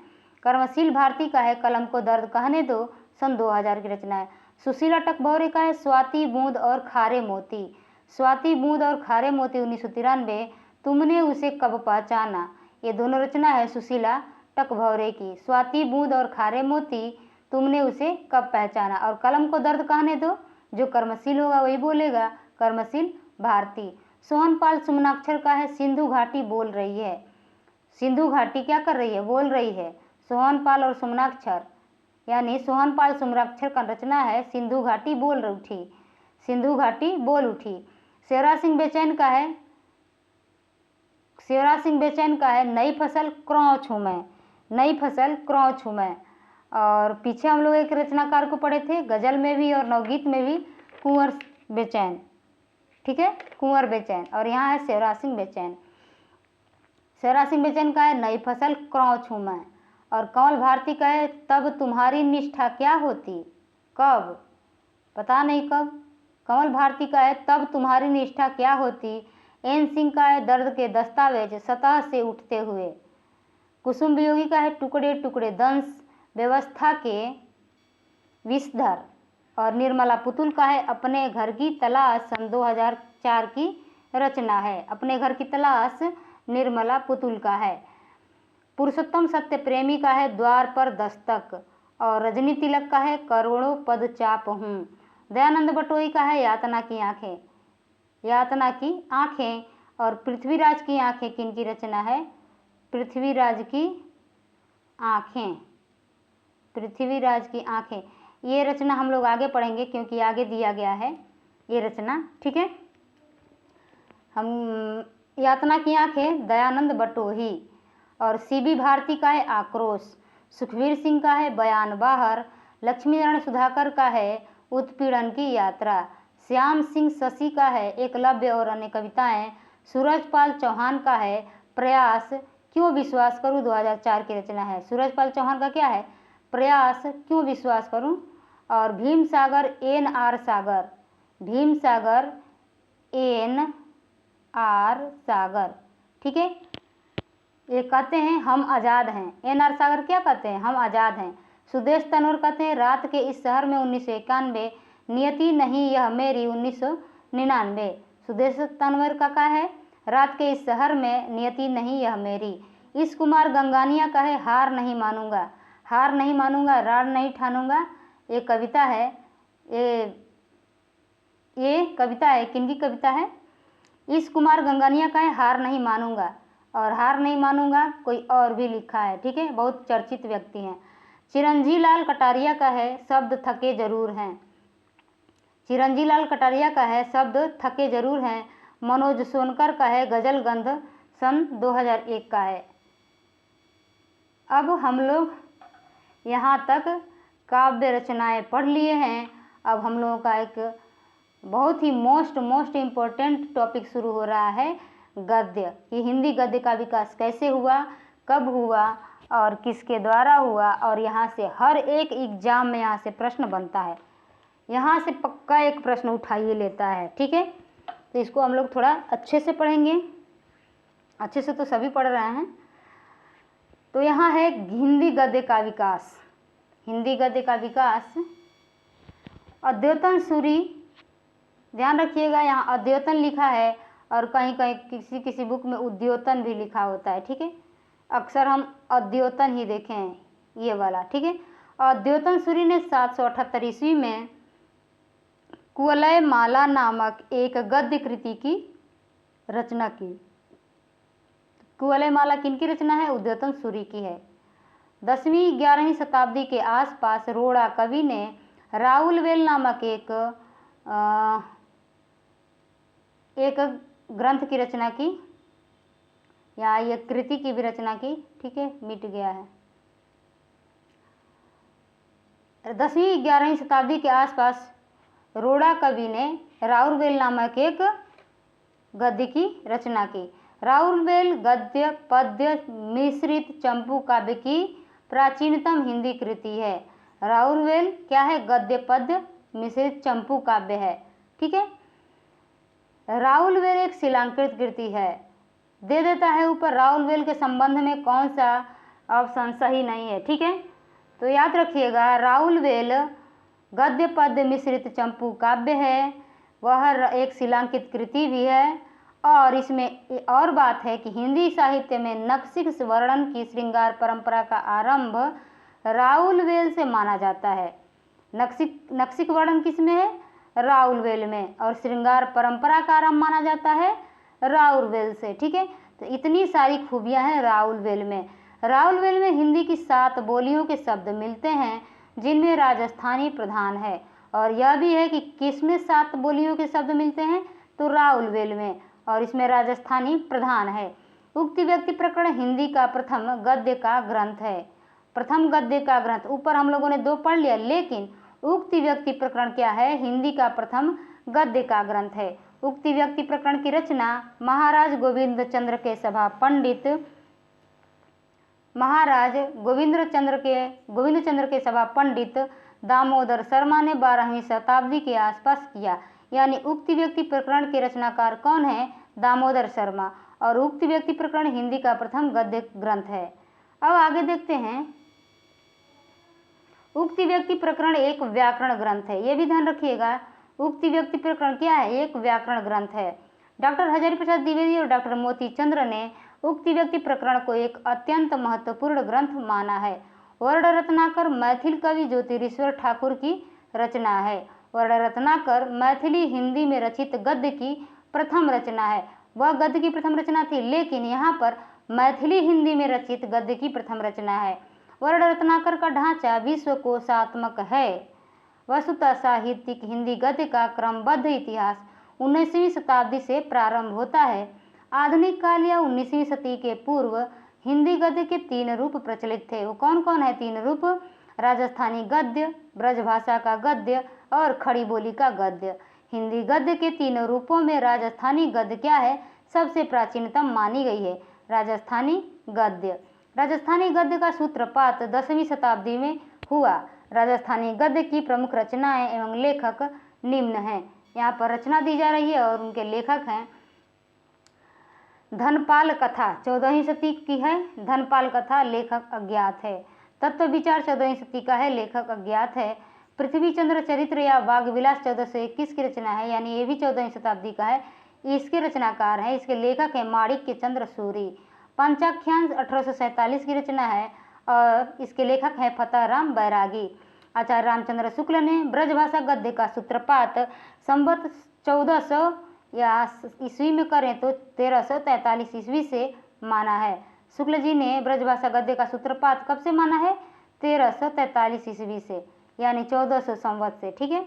कर्मशील भारती का है कलम को दर्द कहने दो, सन 2000 की रचना है। सुशीला टकभौरे का है स्वाति बूंद और खारे मोती, स्वाति बूंद और खारे मोती 1993, तुमने उसे कब पहचाना। ये दोनों रचना है सुशीला टकभौरे की। स्वाति बूंद और खारे मोती, तुमने उसे कब पहचाना। और कलम को दर्द कहने दो, जो कर्मशील होगा वही बोलेगा, कर्मशील भारती। सोहनपाल सुमनाक्षर का है, सिंधु घाटी बोल रही है। सिंधु घाटी क्या कर रही है, बोल रही है। सोहनपाल और सुमनाक्षर, यानी सोहनपाल सुमनाक्षर का रचना है सिंधु घाटी बोल उठी, सिंधु घाटी बोल उठी। शेवराज सिंह बेचैन का है, शिवराज सिंह बेचैन का है, नई फसल क्रौच हूँ मैं, नई फसल क्रौच हूँ मैं। और पीछे हम लोग एक रचनाकार को पढ़े थे, गजल में भी और नवगीत में भी, कुंवर बेचैन, ठीक है, कुंवर बेचैन। और यहाँ है शिवराज सिंह बेचैन। शिवराज सिंह बेचैन का है, नई फसल क्रौच हूँ मैं। और कमल भारती का है, तब तुम्हारी निष्ठा क्या होती, कब, पता नहीं कब। कमल भारती का है, तब तुम्हारी निष्ठा क्या होती। एन सिंह का है, दर्द के दस्तावेज सतह से उठते हुए। कुसुम वियोगी का है, टुकड़े टुकड़े दंश व्यवस्था के विषधर। और निर्मला पुतुल का है, अपने घर की तलाश, सन 2004 की रचना है। अपने घर की तलाश निर्मला पुतुल का है। पुरुषोत्तम सत्य प्रेमी का है, द्वार पर दस्तक। और रजनी तिलक का है, करोड़ों पद चाप हूँ। दयानंद बटोई का है, यातना की आंखें, यातना की आंखें। और पृथ्वीराज की आंखें किनकी रचना है, पृथ्वीराज की आंखें, पृथ्वीराज की आंखें। ये रचना हम लोग आगे पढ़ेंगे क्योंकि आगे दिया गया है ये रचना, ठीक है। हम यातना की आंखें दयानंद बटोही। और सीबी भारती का है, आक्रोश। सुखवीर सिंह का है, बयान बाहर। लक्ष्मी नारायण सुधाकर का है, उत्पीड़न की यात्रा। श्याम सिंह शशि का है, एकलव्य और अन्य कविताएं। सूरजपाल चौहान का है, प्रयास क्यों विश्वास करूं, 2004 की रचना है। सूरजपाल चौहान का क्या है, प्रयास क्यों विश्वास करूं। और भीम सागर एन आर सागर, भीम सागर एन आर सागर, ठीक है। ये कहते हैं हम आज़ाद हैं। एन आर सागर क्या कहते हैं, हम आज़ाद हैं। सुदेश तनवर कहते हैं, रात के इस शहर में 1991, नियति नहीं यह मेरी 1999। सुदेश तनवर का है, रात के इस शहर में नियति नहीं यह मेरी। इस कुमार गंगानिया का है, हार नहीं मानूंगा, हार नहीं मानूंगा, रार नहीं ठानूंगा। ये कविता है, ये कविता है, किनकी कविता है, इस कुमार गंगानिया का है, हार नहीं मानूंगा। और हार नहीं मानूंगा कोई और भी लिखा है, ठीक है, बहुत चर्चित व्यक्ति हैं। चिरंजी लाल कटारिया का है, शब्द थके जरूर हैं। चिरंजी लाल कटारिया का है, शब्द थके जरूर हैं। मनोज सोनकर का है, गजल गंध, सन 2001 का है। अब हम लोग यहाँ तक काव्य रचनाएं पढ़ लिए हैं। अब हम लोगों का एक बहुत ही मोस्ट इम्पोर्टेंट टॉपिक शुरू हो रहा है, गद्य। कि हिंदी गद्य का विकास कैसे हुआ, कब हुआ और किसके द्वारा हुआ। और यहाँ से हर एक एग्जाम में यहाँ से प्रश्न बनता है, यहाँ से पक्का एक प्रश्न उठाइए लेता है, ठीक है। तो इसको हम लोग थोड़ा अच्छे से पढ़ेंगे, अच्छे से तो सभी पढ़ रहे हैं। तो यहाँ है हिंदी गद्य का विकास। हिंदी गद्य का विकास, अद्यतन सूरी, ध्यान रखिएगा यहाँ अद्यतन लिखा है और कहीं कहीं किसी किसी बुक में उद्योतन भी लिखा होता है, ठीक है। अक्सर हम अद्योतन ही देखे हैं ये वाला, ठीक है। अद्योतन सूरी ने 778 ईस्वी में कुवलय माला नामक एक गद्य कृति की रचना की। कुवलय माला किनकी रचना है, उद्योतन सूरी की है। 10वीं 11वीं शताब्दी के आसपास रोड़ा कवि ने राउलवेल नामक एक ग्रंथ की रचना की, या ये कृति की भी रचना की, ठीक है, मिट गया है। 10वीं 11वीं शताब्दी के आसपास रोड़ा कवि ने राउलवेल नामक एक गद्य की रचना की। राउलवेल गद्य पद्य मिश्रित चंपू काव्य की प्राचीनतम हिंदी कृति है। राउलवेल क्या है, गद्य पद्य मिश्रित चंपू काव्य है, ठीक है। राउलवेल एक शिलांकृत कृति है, दे देता है ऊपर राउलवेल के संबंध में कौन सा ऑप्शन सही नहीं है, ठीक है। तो याद रखिएगा राउलवेल गद्य पद्य मिश्रित चंपू काव्य है, वह एक शिलांकित कृति भी है। और इसमें और बात है कि हिंदी साहित्य में नक्शिक वर्णन की श्रृंगार परंपरा का आरंभ राउलवेल से माना जाता है। नक्सिक वर्णन किस में है? राउलवेल में। और श्रृंगार परंपरा का आरंभ माना जाता है राउलवेल से। ठीक है, तो इतनी सारी खूबियां हैं राउलवेल में। राउलवेल में हिंदी की 7 बोलियों के शब्द मिलते हैं जिनमें राजस्थानी प्रधान है। और यह भी है कि किसमें 7 बोलियों के शब्द मिलते हैं? तो राउलवेल में, और इसमें राजस्थानी प्रधान है। उक्ति व्यक्ति प्रकरण हिंदी का प्रथम गद्य का ग्रंथ है। प्रथम गद्य का ग्रंथ, ऊपर हम लोगों ने 2 पढ़ लिया, लेकिन उक्ति व्यक्ति प्रकरण क्या है? हिंदी का प्रथम गद्य का ग्रंथ है। उक्ति व्यक्ति प्रकरण की रचना महाराज गोविंद चंद्र के सभा पंडित गोविंद चंद्र के सभा पंडित दामोदर शर्मा ने 12वीं शताब्दी के आसपास किया। यानी उक्ति व्यक्ति प्रकरण के रचनाकार कौन है? दामोदर शर्मा। और उक्ति व्यक्ति प्रकरण हिंदी का प्रथम गद्य ग्रंथ है। अब आगे देखते हैं, उक्ति व्यक्ति प्रकरण एक व्याकरण ग्रंथ है। ये भी ध्यान रखिएगा, उक्ति व्यक्ति प्रकरण क्या है? एक व्याकरण ग्रंथ है। डॉक्टर हजारी प्रसाद द्विवेदी और डॉक्टर मोती चंद्र ने उक्ति व्यक्ति प्रकरण को एक अत्यंत महत्वपूर्ण ग्रंथ माना है। वर्ण रत्नाकर मैथिल कवि ज्योतिरीश्वर ठाकुर की रचना है। वर्ण रत्नाकर मैथिली हिंदी में रचित गद्य की प्रथम रचना है। वह गद्य की प्रथम रचना थी, लेकिन यहाँ पर मैथिली हिंदी में रचित गद्य की प्रथम रचना है। वर्ण रत्नाकर का ढांचा विश्वकोशात्मक है। वस्तुतः साहित्यिक हिंदी गद्य का क्रमबद्ध इतिहास 19वीं शताब्दी से प्रारंभ होता है। आधुनिक काल या 19वीं शताब्दी के पूर्व हिंदी गद्य के 3 रूप प्रचलित थे। वो कौन कौन है 3 रूप? राजस्थानी गद्य, ब्रजभाषा का गद्य और खड़ी बोली का गद्य। हिंदी गद्य के 3 रूपों में राजस्थानी गद्य क्या है? सबसे प्राचीनतम मानी गई है राजस्थानी गद्य। राजस्थानी गद्य का सूत्रपात 10वीं शताब्दी में हुआ। राजस्थानी गद्य की प्रमुख रचनाएं एवं लेखक निम्न हैं। यहाँ पर रचना दी जा रही है और उनके लेखक हैं। धनपाल कथा 14वीं शताब्दी की है। धनपाल कथा लेखक अज्ञात है। तत्व विचार 14वीं शताब्दी का है, लेखक अज्ञात है। पृथ्वी चंद्र चरित्र या बाग विलास 1421 की रचना है, यानी ये भी 14वीं शताब्दी का है। इसके रचनाकार हैं, इसके लेखक हैं माणिक्य चंद्र सूरी। पंचाख्यान 1847 की रचना है और इसके लेखक हैं फतेहराम बैरागी। आचार्य रामचंद्र शुक्ल ने ब्रजभाषा गद्य का सूत्रपात संवत 1400 या ईस्वी में करें तो 1343 ईस्वी से माना है। शुक्ल जी ने ब्रजभाषा गद्य का सूत्रपात कब से माना है? 1343 ईस्वी से, यानी 1400 संवत से। ठीक है,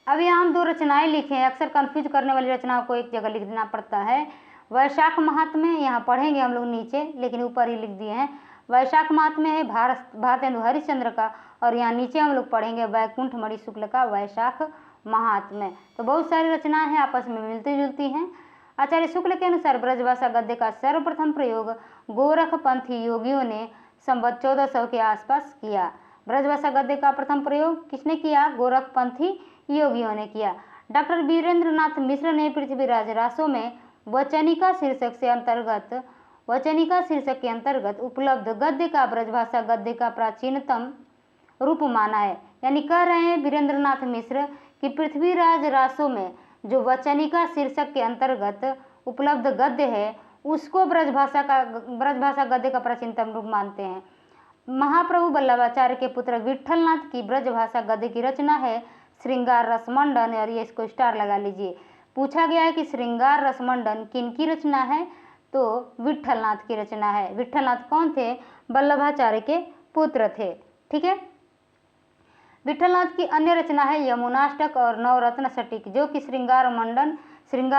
अब यहाँ हम 2 रचनाएं लिखे। अक्सर कंफ्यूज करने वाली रचनाओं को एक जगह लिख देना पड़ता है। वैशाख महात्म्य, यहाँ पढ़ेंगे हम लोग नीचे, लेकिन ऊपर ही लिख दिए हैं। वैशाख महात्म्य है भारतेंदु हरिश्चंद्र का, और यहाँ नीचे हम लोग पढ़ेंगे वैकुंठ मणि शुक्ल का वैशाख महात्म्य। तो बहुत सारी रचनाएं हैं, आपस में मिलती जुलती हैं। आचार्य शुक्ल के अनुसार ब्रजभाषा गद्य का सर्वप्रथम प्रयोग गोरखपंथी योगियों ने संवत 1400 के आसपास किया। ब्रजभाषा गद्य का प्रथम प्रयोग किसने किया? गोरखपंथी योगियों ने किया। डॉक्टर वीरेंद्रनाथ मिश्र ने पृथ्वीराज रासो में वचनिका शीर्षक के अंतर्गत उपलब्ध गद्य का ब्रजभाषा गद्य का प्राचीनतम रूप माना है। यानी कह रहे हैं वीरेंद्रनाथ मिश्र कि पृथ्वीराज रासो में जो वचनिका शीर्षक के अंतर्गत उपलब्ध गद्य है उसको ब्रजभाषा गद्य का प्राचीनतम रूप मानते हैं। महाप्रभु वल्लभाचार्य के पुत्र विठलनाथ की ब्रजभाषा गद्य की रचना है श्रृंगार रसमंडन, और ये इसको स्टार लगा लीजिए। पूछा गया है कि श्रृंगार रसमंडन किनकी रचना है? तो विठलनाथ की रचना है। विठलनाथ कौन थे? वल्लभाचार्य के पुत्र थे। ठीक है, विठलनाथ की अन्य रचना है यमुनाष्टक और नवरत्न षटिक, जो कि श्रृंगार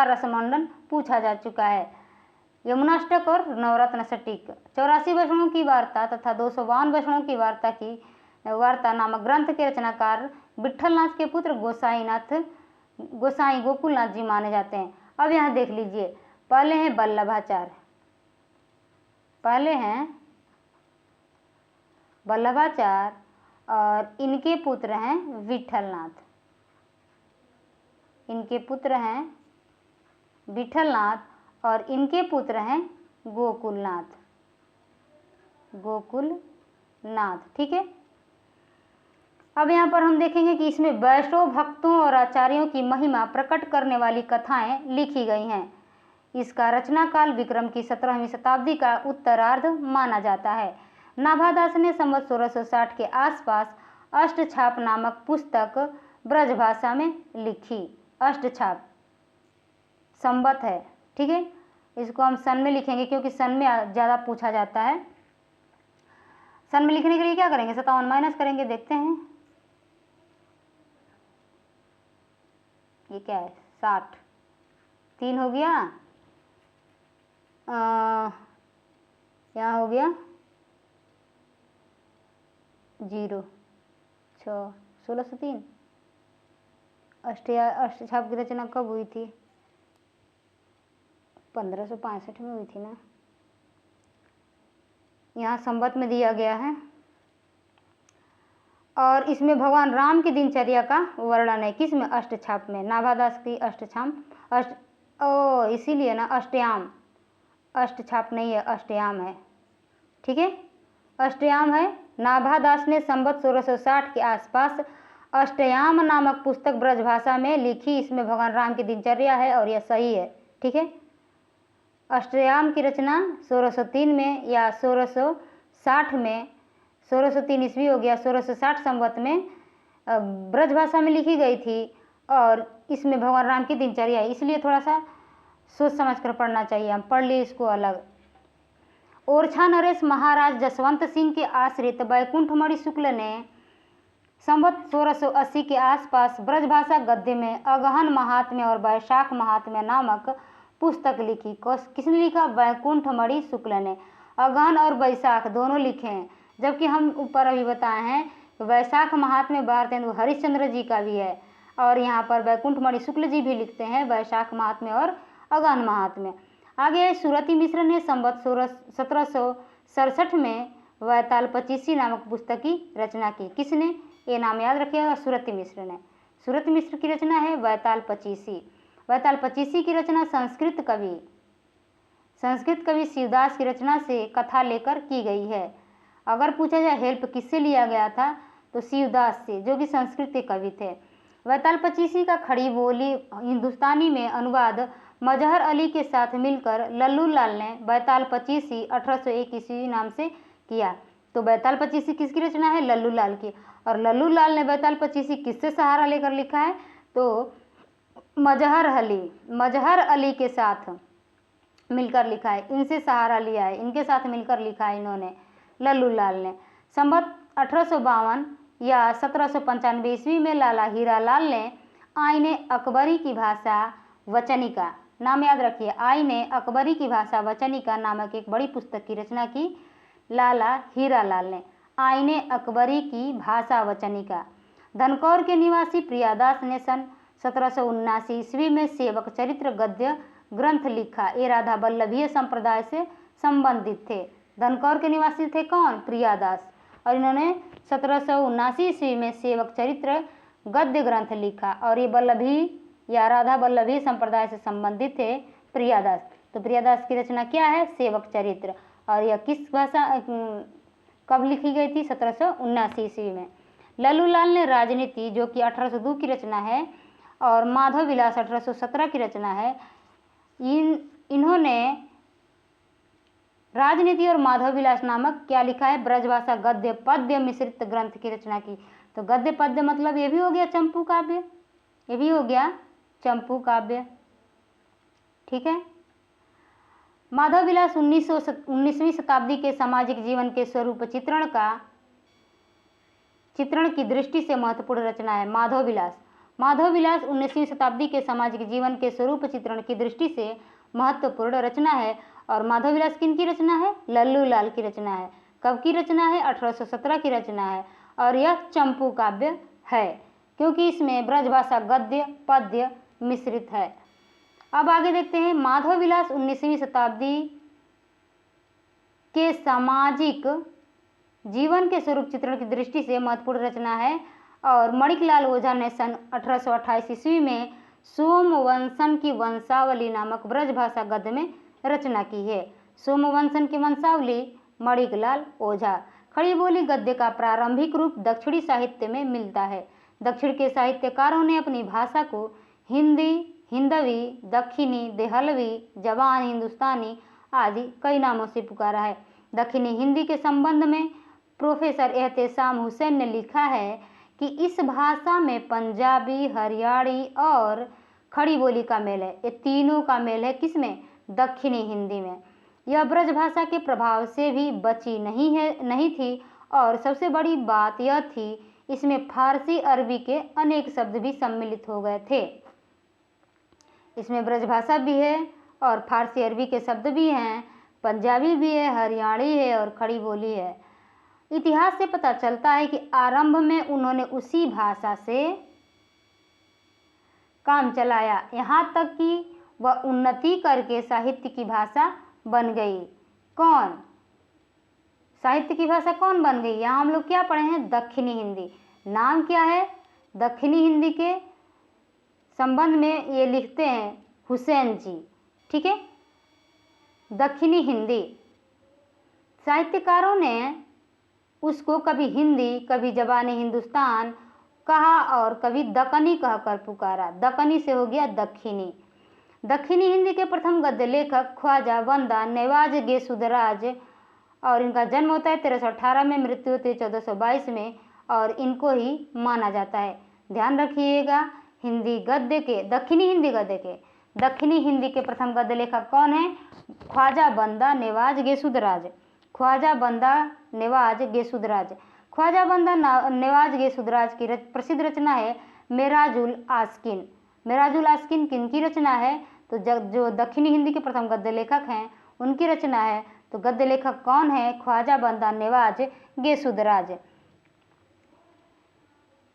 रसमंडन पूछा जा चुका है। यमुनाष्टक और नवरत्न षटिक 84 वचनों की वार्ता तथा 252 वचनों की वार्ता नामक ग्रंथ के रचनाकार विठलनाथ के पुत्र गोसाई गोकुलनाथ जी माने जाते हैं। अब यहाँ देख लीजिए, पहले हैं वल्लभाचार्य और इनके पुत्र हैं विठलनाथ, और इनके पुत्र हैं गोकुलनाथ। ठीक है, अब यहाँ पर हम देखेंगे कि इसमें वैष्णव भक्तों और आचार्यों की महिमा प्रकट करने वाली कथाएं लिखी गई हैं। इसका रचना काल विक्रम की 17वीं शताब्दी का उत्तरार्ध माना जाता है। नाभादास ने संवत 1660 के आसपास अष्टछाप नामक पुस्तक ब्रजभाषा में लिखी। अष्टछाप संवत है, ठीक है, इसको हम सन में लिखेंगे क्योंकि सन में ज़्यादा पूछा जाता है। सन में लिखने के लिए क्या करेंगे, 57 माइनस करेंगे, देखते हैं ये क्या है, 60, 3 हो गया, यहाँ हो गया 0, 6, 1603। अष्टछाप की रचना कब हुई थी, 1565 में हुई थी ना, यहाँ संवत में दिया गया है। और इसमें भगवान राम की दिनचर्या का वर्णन है, किसमें, अष्टछाप में, नाभादास की अष्टछाप इसीलिए ना अष्टयाम, अष्टछाप नहीं है, अष्टयाम है, ठीक है, अष्टयाम है। नाभादास ने संवत 1660 के आसपास अष्टयाम नामक पुस्तक ब्रजभाषा में लिखी। इसमें भगवान राम की दिनचर्या है और यह सही है, ठीक है। अष्टयाम की रचना 1603 में या 1660 में, 1603 ईस्वी हो गया, 1660 संवत में ब्रजभाषा में लिखी गई थी और इसमें भगवान राम की दिनचर्या है, इसलिए थोड़ा सा सोच समझ कर पढ़ना चाहिए, हम पढ़ लिए इसको अलग। ओरछा नरेश महाराज जसवंत सिंह के आश्रित वैकुंठमणि शुक्ल ने संवत 1680 के आसपास ब्रजभाषा गद्य में अगहन महात्म्य और वैशाख महात्म्य नामक पुस्तक लिखी। किसने लिखा, वैकुंठमणि शुक्ल ने। अगहन और वैशाख दोनों लिखे हैं, जबकि हम ऊपर अभी बताए हैं वैशाख महात्म्य भारतेंदु हरिश्चंद्र जी का भी है और यहाँ पर वैकुंठमणि शुक्ल जी भी लिखते हैं वैशाख महात्म्य और अगहन महात्म्य। आगे सुरति मिश्र ने संवत 1767 में वैताल पचीसी नामक पुस्तक की रचना की। किसने, ये नाम याद रखिएगा, सुरति मिश्र ने। सुरति मिश्र की रचना है वैताल पचीसी। वैताल पचीसी की रचना संस्कृत कवि शिवदास की रचना से कथा लेकर की गई है। अगर पूछा जाए हेल्प किससे लिया गया था तो शिवदास से, जो कि संस्कृत के कवि थे। वैताल पचीसी का खड़ी बोली हिंदुस्तानी में अनुवाद मजहर अली के साथ मिलकर लल्लू लाल ने वैताल पचीसी 1801 ईस्वी नाम से किया। तो वैताल पचीसी किसकी रचना है, लल्लू लाल की। और लल्लू लाल ने वैताल पचीसी किससे सहारा लेकर लिखा है, तो मजहर अली के साथ मिलकर लिखा है, इनसे सहारा लिया है, इनके साथ मिलकर लिखा है इन्होंने, लल्लू लाल ने। संवत 1852 या 1795 ईस्वी में लाला हीरा लाल ने आईने अकबरी की भाषा वचनिका, नाम याद रखिए, आईने अकबरी की भाषा वचनिका नामक एक बड़ी पुस्तक की रचना की। लाला हीरा लाल ने आईने अकबरी की भाषा वचनिका। धनकौर के निवासी प्रियादास ने सन 1779 ईस्वी में सेवक चरित्र गद्य ग्रंथ लिखा। ये राधा वल्लभीय संप्रदाय से संबंधित थे। धनकौर के निवासी थे कौन, प्रियादास, और इन्होंने 1779 ईस्वी में सेवक चरित्र गद्य ग्रंथ लिखा और ये वल्लभी या राधा वल्लभी संप्रदाय से संबंधित थे प्रियादास। तो प्रियादास की रचना क्या है, सेवक चरित्र, और यह किस भाषा कब लिखी गई थी, 1779 ईस्वी में। लल्लू लाल ने राजनीति, जो कि 1802 की रचना है, और माधव विलास 1817 की रचना है। इन्होंने राजनीति और माधव विलास नामक क्या लिखा है, ब्रजभाषा गद्य पद्य मिश्रित ग्रंथ की रचना की। तो गद्य पद्य मतलब ये भी हो गया चंपू काव्य, ये भी हो गया चंपू काव्य, ठीक है। माधव विलास 19वीं शताब्दी के सामाजिक जीवन के स्वरूप चित्रण की दृष्टि से महत्वपूर्ण रचना है। माधव विलास 19वीं शताब्दी के सामाजिक जीवन के स्वरूप चित्रण की दृष्टि से महत्वपूर्ण रचना है। और माधव विलास किन की रचना है, लल्लू लाल की रचना है। कब की रचना है, 1817 की रचना है, और यह चंपू काव्य है क्योंकि इसमें ब्रजभाषा गद्य पद्य मिश्रित है। अब आगे देखते हैं, माधव विलास 19वीं शताब्दी के सामाजिक जीवन के स्वरूप चित्रण की दृष्टि से महत्वपूर्ण रचना है। और मणिकलाल ओझा ने सन 1828 ईस्वी में सोमवंशन की वंशावली नामक ब्रजभाषा गद्य में रचना की है। सोमवंशन की वंशावली, मणिकलाल ओझा। खड़ी बोली गद्य का प्रारंभिक रूप दक्षिणी साहित्य में मिलता है। दक्षिण के साहित्यकारों ने अपनी भाषा को हिंदी, हिंदवी, दक्षिणी, देहलवी, जवान, हिंदुस्तानी आदि कई नामों से पुकारा है। दक्षिणी हिंदी के संबंध में प्रोफेसर एहतेशाम हुसैन ने लिखा है कि इस भाषा में पंजाबी, हरियाणी और खड़ी बोली का मेल है। ये तीनों का मेल है किसमें? दक्षिणी हिंदी में। यह ब्रज भाषा के प्रभाव से भी बची नहीं थी और सबसे बड़ी बात यह थी इसमें फारसी अरबी के अनेक शब्द भी सम्मिलित हो गए थे। इसमें ब्रज भाषा भी है और फारसी अरबी के शब्द भी हैं, पंजाबी भी है, हरियाणी है और खड़ी बोली है। इतिहास से पता चलता है कि आरंभ में उन्होंने उसी भाषा से काम चलाया, यहाँ तक कि वह उन्नति करके साहित्य की भाषा बन गई। कौन? साहित्य की भाषा कौन बन गई? यहाँ हम लोग क्या पढ़े हैं? दक्षिणी हिंदी। नाम क्या है? दक्षिणी हिंदी के संबंध में ये लिखते हैं हुसैन जी, ठीक है। दक्षिणी हिंदी साहित्यकारों ने उसको कभी हिंदी, कभी जबानी हिंदुस्तान कहा और कभी दक्कनी कहकर पुकारा। दक्कनी से हो गया दक्षिणी। दक्षिणी हिंदी के प्रथम गद्य लेखक ख्वाजा बंदा नेवाज गेसुदराज और इनका जन्म होता है 1318 में, मृत्यु होती है 1422 में और इनको ही माना जाता है। ध्यान रखिएगा, हिंदी गद्य के, दक्षिणी हिंदी के प्रथम गद्य लेखक कौन है? ख्वाजा बंदा नेवाज गेसुदराज। ख्वाजा बंदा नेवाज गेसुदराज। ख्वाजा बंदा नेवाज गेसुदराज की प्रसिद्ध रचना है मेराजुल आस्किन। मेराजुल आस्किन किनकी रचना है? तो जो दक्षिणी हिंदी के प्रथम गद्य लेखक हैं उनकी रचना है। तो गद्य लेखक कौन है? ख्वाजा बंदा नेवाज गेसुदराज।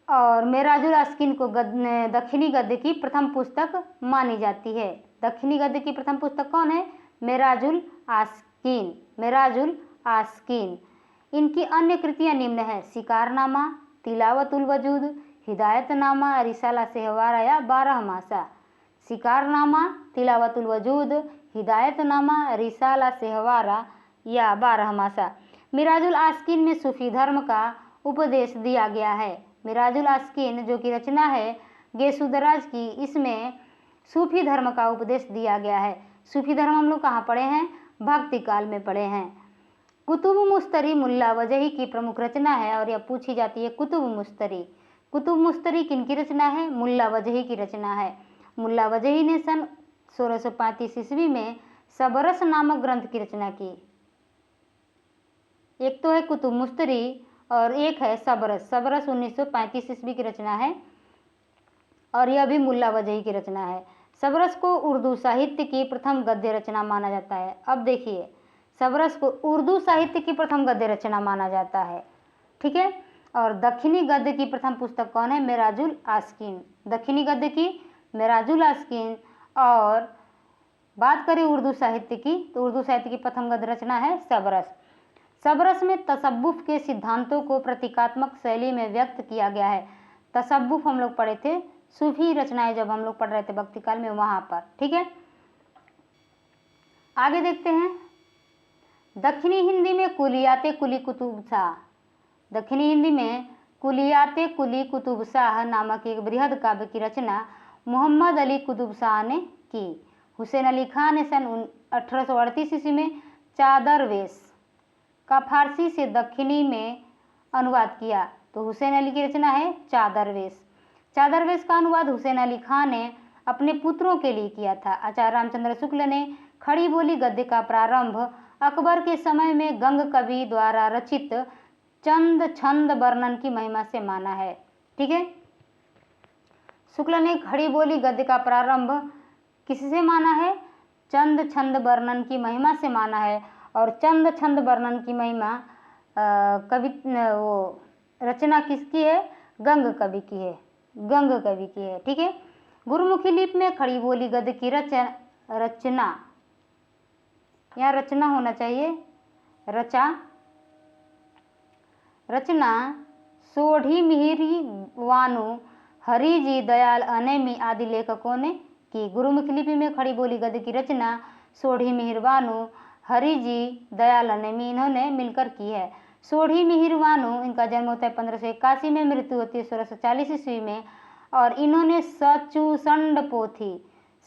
और मेराजुल आस्किन को दक्षिणी गद्य की प्रथम पुस्तक मानी जाती है। दक्षिणी गद्य की प्रथम पुस्तक कौन है? मेराजुल आस्किन। मेराजुल आस्किन। इनकी अन्य कृतियां निम्न है: शिकारनामा, तिलावतुल वजूद, हिदायतनामा, रिसाला सेहवारा या 12 मासा। शिकारनामा, तिलावतुल वजूद, हिदायतनामा, रिसाला सेहवारा या 12 मासा। मिराजुल आस्किन में सूफी धर्म का उपदेश दिया गया है। मिराजुल आस्किन जो कि रचना है गेसुदराज की, इसमें सूफी धर्म का उपदेश दिया गया है। सूफी धर्म हम लोग कहाँ पढ़े हैं? भक्ति काल में पढ़े हैं। कुतुब मुस्तरी मुल्ला वजही की प्रमुख रचना है और यह पूछी जाती है कुतुब मुस्तरी। कुतुब मुस्तरी किनकी रचना है? मुल्ला वजही की रचना है। मुल्ला वजही ने सन 1635 ईस्वी में सबरस नामक ग्रंथ की रचना की। एक तो है कुतुब मुस्तरी और एक है सबरस। सबरस 1935 ईस्वी की रचना है और यह भी मुल्ला वजही की रचना है। सबरस को उर्दू साहित्य की प्रथम गद्य रचना माना जाता है। अब देखिए, सबरस को उर्दू साहित्य की प्रथम गद्य रचना माना जाता है, ठीक है। और दक्षिणी गद्य की प्रथम पुस्तक कौन है? मेराजुल आस्किन। दक्षिणी गद्य की मेराजुल आस्किन। और बात करें उर्दू साहित्य की, तो उर्दू साहित्य की प्रथम गद्य रचना है सबरस। सबरस में तसव्वुफ के सिद्धांतों को प्रतीकात्मक शैली में व्यक्त किया गया है। तसव्वुफ हम लोग पढ़े थे, सूफी रचनाएं जब हम लोग पढ़ रहे थे भक्ति काल में, वहाँ पर, ठीक है। आगे देखते हैं। दक्षिणी हिंदी में कुलियाते कुली कुतुब शाह। दक्षिणी हिंदी में कुलियाते कुली कुतुब शाह नामक एक बृहद काव्य की रचना मोहम्मद अली कुतुब शाह ने की। हुसैन अली खान ने सन 1838 ईस्वी में चादरवेश का फारसी से दक्षिणी में अनुवाद किया। तो हुसैन अली की रचना है चादरवेश। चादरवेश का अनुवाद हुसैन अली खान ने अपने पुत्रों के लिए किया था। आचार्य रामचंद्र शुक्ल ने खड़ी बोली गद्य का प्रारंभ अकबर के समय में गंग कवि द्वारा रचित चंद छंद वर्णन की महिमा से माना है, ठीक है। शुक्ल ने खड़ी बोली गद्य का प्रारंभ किससे माना है? चंद छंद वर्णन की महिमा से माना है। और चंद छंद वर्णन की महिमा वो रचना किसकी है? गंग कवि की है। गंग कवि की है, ठीक है। गुरुमुखी लिपि में खड़ी बोली गद्य की रचना, यहाँ रचना होना चाहिए, रचना सोढ़ी मिहिरी वानु, हरिजी, दयाल अनेमी आदि लेखकों ने की। गुरुमुखी लिपि में खड़ी बोली गद्य की रचना सोढ़ी मिहिर वानु, हरिजी, दयाल अनेमी इन्होंने मिलकर की है। सोढ़ी मिहिर वानु, इनका जन्म होता है 1581 में, मृत्यु होती है 1640 ईस्वी में। और इन्होंने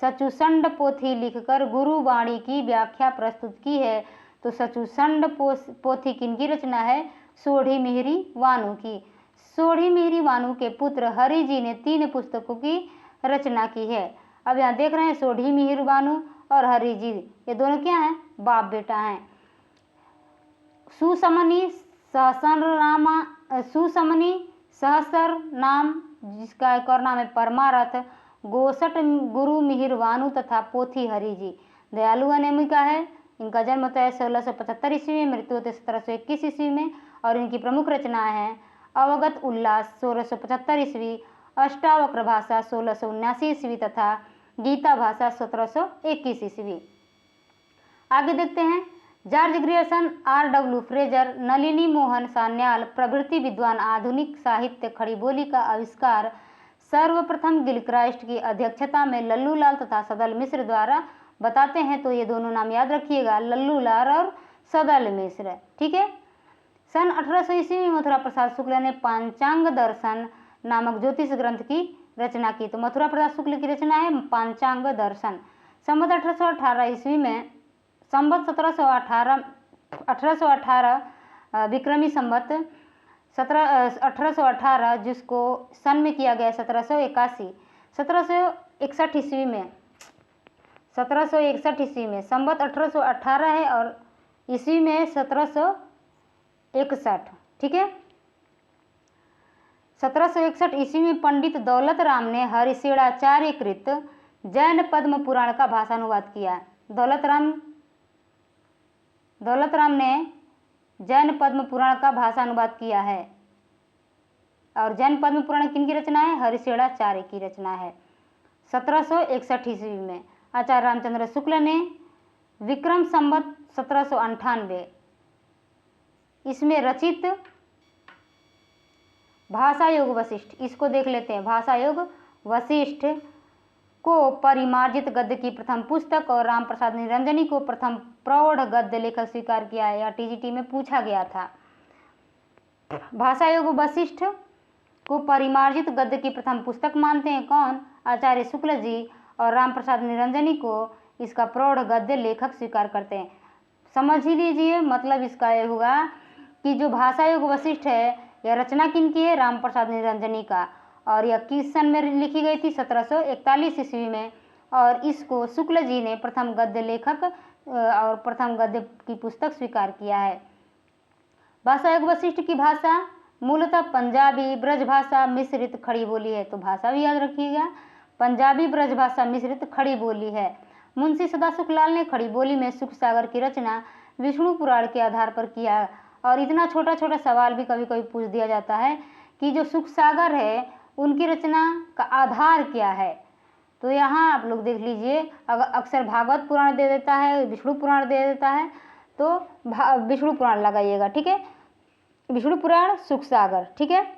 सचुसंड पोथी लिखकर गुरुवाणी की व्याख्या प्रस्तुत की है। तो सचुसंड पोथी किनकी रचना है? सोढ़ी मिहिरी वानु की। सोढ़ी मिहिरी वानु के पुत्र हरि जी ने 3 पुस्तकों की रचना की है। अब यहाँ देख रहे हैं सोढ़ी मिहिर बानु और हरि जी, ये दोनों क्या हैं? बाप बेटा हैं। सुसमनी सहसर नाम, जिसका एक और नाम है परमारथ, गोसठ गुरु मिहिर वानु तथा पोथी हरि जी। दयालु अनेमिका है। इनका जन्म होता है 1675 ईस्वी में, मृत्यु होते 1721 ईस्वी में। और इनकी प्रमुख रचनाएं हैं अवगत उल्लास 1675 ईस्वी, अष्टावक्र भाषा 1679 ईस्वी तथा गीता भाषा 1721 ईस्वी। आगे देखते हैं। George Grierson, R.W. Fraser, Nalini Mohan Sanyal प्रभृति विद्वान आधुनिक साहित्य खड़ी बोली का आविष्कार सर्वप्रथम गिलक्राइस्ट की अध्यक्षता में लल्लू लाल तथा सदल मिश्र द्वारा बताते हैं। तो ये दोनों नाम याद रखिएगा, लल्लू लाल और सदल मिश्र। ठीक है। सन 1800 ईस्वी में मथुरा प्रसाद शुक्ल ने पांचांग दर्शन नामक ज्योतिष ग्रंथ की रचना की। तो मथुरा प्रसाद शुक्ल की रचना है पांचांग दर्शन। संवत 1818 ईस्वी में, संवत 1818 विक्रमी संवत 1818, जिसको सन में किया गया 1781 ईस्वी में, 1761 ईस्वी में। संवत 1818 है और ईस्वी में 1761। ठीक है। 1761 ईस्वी में पंडित दौलत राम ने हरिशेणाचार्य कृत जैन पद्म पुराण का भाषानुवाद किया। दौलत राम ने जैन पद्म पुराण का भाषानुवाद किया है। और जैन पद्म पुराण किनकी रचना है? हरिशेणाचार्य की रचना है 1761 ईस्वी में। आचार्य रामचंद्र शुक्ल ने विक्रम संवत 1798 इसमें रचित भाषा योग वशिष्ठ, इसको देख लेते हैं। भाषा योग वशिष्ठ को परिमार्जित गद्य की प्रथम पुस्तक और राम प्रसाद निरंजनी को प्रथम प्रौढ़ गद्य लेखक स्वीकार किया है। या टीजीटी में पूछा गया था। भाषा योग वशिष्ठ को परिमार्जित गद्य की प्रथम पुस्तक मानते हैं कौन? आचार्य शुक्ल जी। और राम प्रसाद निरंजनी को इसका प्रौढ़ गद्य लेखक स्वीकार करते हैं। समझ ही लीजिए, मतलब इसका ये होगा कि जो भाषा योग वशिष्ठ है यह रचना किनकी है? राम प्रसाद निरंजनी का। और यह किस सन में लिखी गई थी? 1741 ईस्वी में। और इसको शुक्ल जी ने प्रथम गद्य लेखक और प्रथम गद्य की पुस्तक स्वीकार किया है। भाषा योग वशिष्ठ की भाषा मूलतः पंजाबी ब्रजभाषा मिश्रित खड़ी बोली है। तो भाषा भी याद रखिएगा, पंजाबी ब्रजभाषा मिश्रित खड़ी बोली है। मुंशी सदाशिव लाल ने खड़ी बोली में सुख सागर की रचना विष्णु पुराण के आधार पर किया। और इतना छोटा छोटा सवाल भी कभी कभी पूछ दिया जाता है कि जो सुख सागर है उनकी रचना का आधार क्या है। तो यहाँ आप लोग देख लीजिए, अगर अक्सर भागवत पुराण दे देता है, विष्णु पुराण दे देता है, तो विष्णु पुराण लगाइएगा। ठीक है। विष्णु पुराण सुख सागर। ठीक है।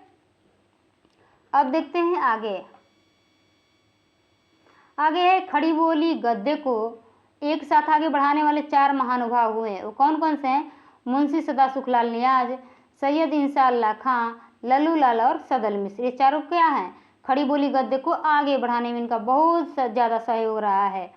अब देखते हैं आगे है खड़ी बोली गद्य को एक साथ आगे बढ़ाने वाले 4 महानुभाव हुए हैं। वो कौन कौन से हैं? मुंशी सदाशिव लाल नियाज, सैयद इंशाअल्लाह खां, लल्लू लाल और सदल मिश्र। ये चारों क्या हैं? खड़ी बोली गद्य को आगे बढ़ाने में इनका बहुत ज़्यादा सहयोग रहा है।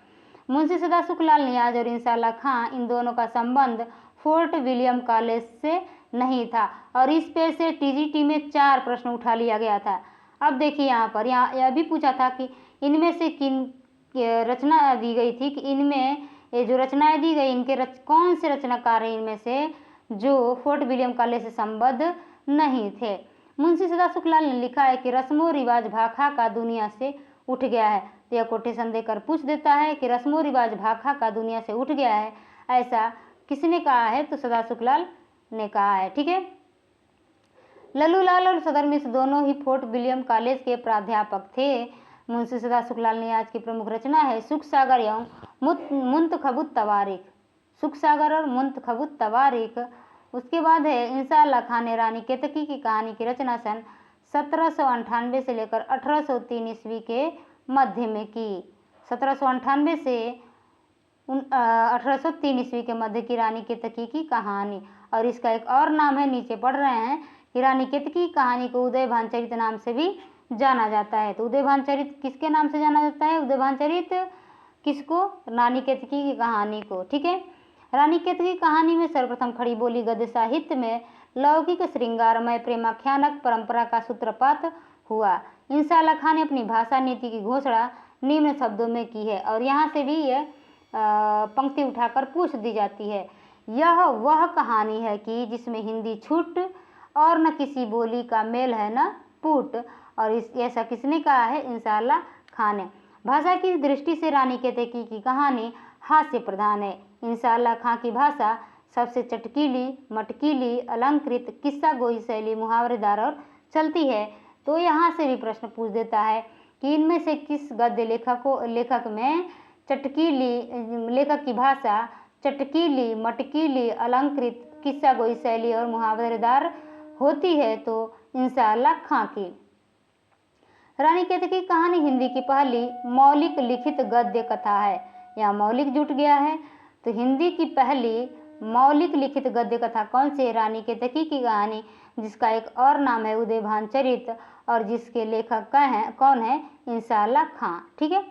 मुंशी सदाशिव लाल नियाज और इंशाअल्लाह खां, इन दोनों का संबंध फोर्ट विलियम कॉलेज से नहीं था। और इस पे से टीजीटी में 4 प्रश्न उठा लिया गया था। अब देखिए यहाँ यह भी पूछा था कि इनमें से किन रचना दी गई थी, कि इनमें ये जो रचनाएं दी गई इनके कौन से रचनाकार हैं इनमें से जो फोर्ट विलियम कॉलेज से संबद्ध नहीं थे। मुंशी सदाशिव लाल ने लिखा है कि रस्मो रिवाज भाखा का दुनिया से उठ गया है। तो यह कोटेशन देकर पूछ देता है कि रस्मो रिवाज भाखा का दुनिया से उठ गया है, ऐसा किसने कहा है? तो सदाशिव लाल ने कहा है। ठीक है। लल्लू लाल और सदर मिश्र दोनों ही फोर्ट विलियम कॉलेज के प्राध्यापक थे। मुंशी सदाशिव लाल नियाज की प्रमुख रचना है सुख सागर एवं मुंतखबुत तवारीख। सुख सागर और मुंतखबुत तवारीख। उसके बाद है इंशाअल्लाह खां ने रानी केतकी की कहानी की रचना सन 1798 से लेकर 1803 ईस्वी के मध्य में की। 1798 से 1803 ईस्वी के मध्य की रानी केतकी की कहानी। और इसका एक और नाम है, नीचे पढ़ रहे हैं कि रानी केतकी की कहानी को उदय भानचरित नाम से भी जाना जाता है। तो उदय भानचरित किसके नाम से जाना जाता है? उदय भानचरित किसको? रानी केतकी की कहानी को। ठीक है। रानी केतकी कहानी में सर्वप्रथम खड़ी बोली गद्य साहित्य में लौकिक श्रृंगारमय प्रेमाख्यानक परंपरा का सूत्रपात हुआ। इंशाअल्लाह खां ने अपनी भाषा नीति की घोषणा निम्न शब्दों में की है, और यहाँ से भी यह पंक्ति उठाकर पूछ दी जाती है। यह वह कहानी है कि जिसमें हिंदी छूट और न किसी बोली का मेल है न पुट, और ऐसा किसने कहा है? इंशाअल्लाह खां ने। भाषा की दृष्टि से रानी केतकी की कहानी हास्य प्रधान है। इंशाअल्लाह खां की भाषा सबसे चटकीली, मटकीली, अलंकृत, किस्सा गोई शैली, मुहावरेदार और चलती है। तो यहाँ से भी प्रश्न पूछ देता है कि इनमें से किस गद्य लेखक में लेखक की भाषा चटकीली, मटकीली, अलंकृत, किस्सा गोई शैली और मुहावरेदार होती है? तो इंशाअल्लाह खां की। रानी केतकी कहानी हिंदी की पहली मौलिक लिखित गद्य कथा है। यहाँ मौलिक जुट गया है, तो हिंदी की पहली मौलिक लिखित गद्य कथा कौन सी है? रानी केतकी की कहानी, जिसका एक और नाम है उदयभान चरित, और जिसके लेखक कौन है? इंशाअल्लाह खां। ठीक है।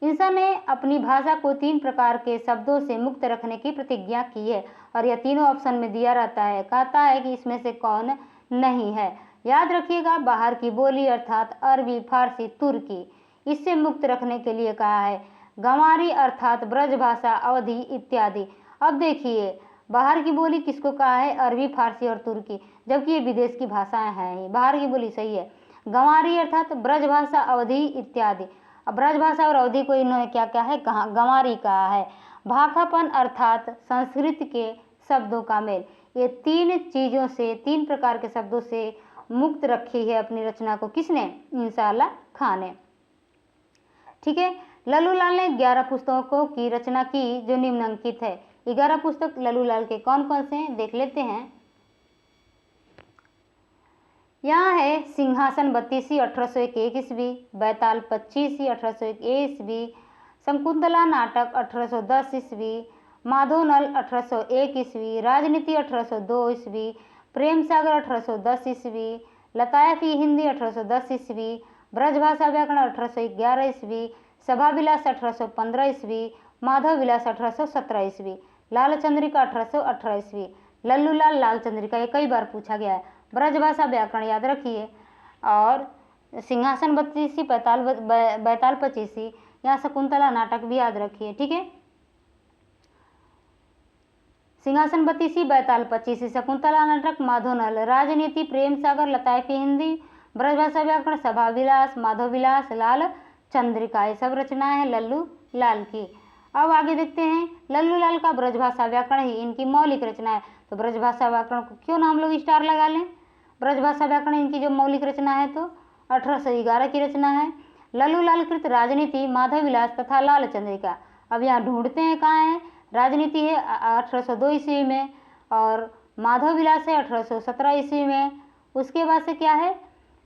इंसान ने अपनी भाषा को 3 प्रकार के शब्दों से मुक्त रखने की प्रतिज्ञा की है, और यह तीनों ऑप्शन में दिया रहता है। कहता है कि इसमें से कौन नहीं है। याद रखिएगा, बाहर की बोली अर्थात अरबी, फारसी, तुर्की, इससे मुक्त रखने के लिए कहा है। गंवारी अर्थात ब्रज भाषा, अवधी इत्यादि। अब देखिए, बाहर की बोली किसको कहा है? अरबी, फारसी और तुर्की, जबकि ये विदेश की भाषाएं हैं ही। बाहर की बोली सही है। गंवारी अर्थात ब्रज भाषा, अवधी इत्यादि। अब ब्रज भाषा और अवधि को इन्होंने क्या क्या है? कहा गंवारी कहा है। भाखापन अर्थात संस्कृत के शब्दों का मेल। ये 3 चीज़ों से, 3 प्रकार के शब्दों से मुक्त रखी है अपनी रचना को। किसने? इंशाअल्लाह खां ने। ठीक है। लल्लूलाल ने 11 पुस्तकों की रचना की जो निम्नलिखित है। 11 पुस्तक लल्लूलाल के कौन कौन से हैं देख लेते हैं। यहाँ है सिंहासन 32 1801 ईस्वी, बैताल 25 1801 ईस्वी, शकुंतला नाटक 1810 ईस्वी, माधोनल 1801 ईस्वी, राजनीति 1802 ईस्वी, प्रेम सागर 1810 ईस्वी, लतायफी हिंदी 1810 ईस्वी, ब्रजभाषा व्याकरण 1811 ईस्वी, सभा विलास 1815 ईस्वी, माधव विलास 1817 ईस्वी, लाल चंद्रिका 1818 ईस्वी। लल्लूलाल लाल चंद्रिका ये कई बार पूछा गया है। ब्रजभाषा व्याकरण याद रखिए, और सिंहासन 32 बैताल 25, यहाँ शकुंतला नाटक भी याद रखिए। ठीक है। सिंहासन 32 बैताल 25, शकुंतला नाटक, माधोनल, राजनीति, प्रेम सागर, लतायफी हिंदी, ब्रजभाषा व्याकरण, सभा विलास, माधव विलास, लाल चंद्रिका, ये सब रचनाएं हैं लल्लू लाल की। अब आगे देखते हैं, लल्लूलाल का ब्रजभाषा व्याकरण ही इनकी मौलिक रचना है। तो ब्रजभाषा व्याकरण को क्यों ना हम लोग स्टार लगा लें। ब्रजभाषा व्याकरण इनकी जो मौलिक रचना है तो 1811 की रचना है। लल्लूलाल कृत राजनीति, माधव विलास तथा लाल चंद्रिका। अब यहाँ ढूंढते हैं कहाँ है। राजनीति है 1802 ईस्वी में, और माधव विलास है 1817 ईस्वी में। उसके बाद से क्या है?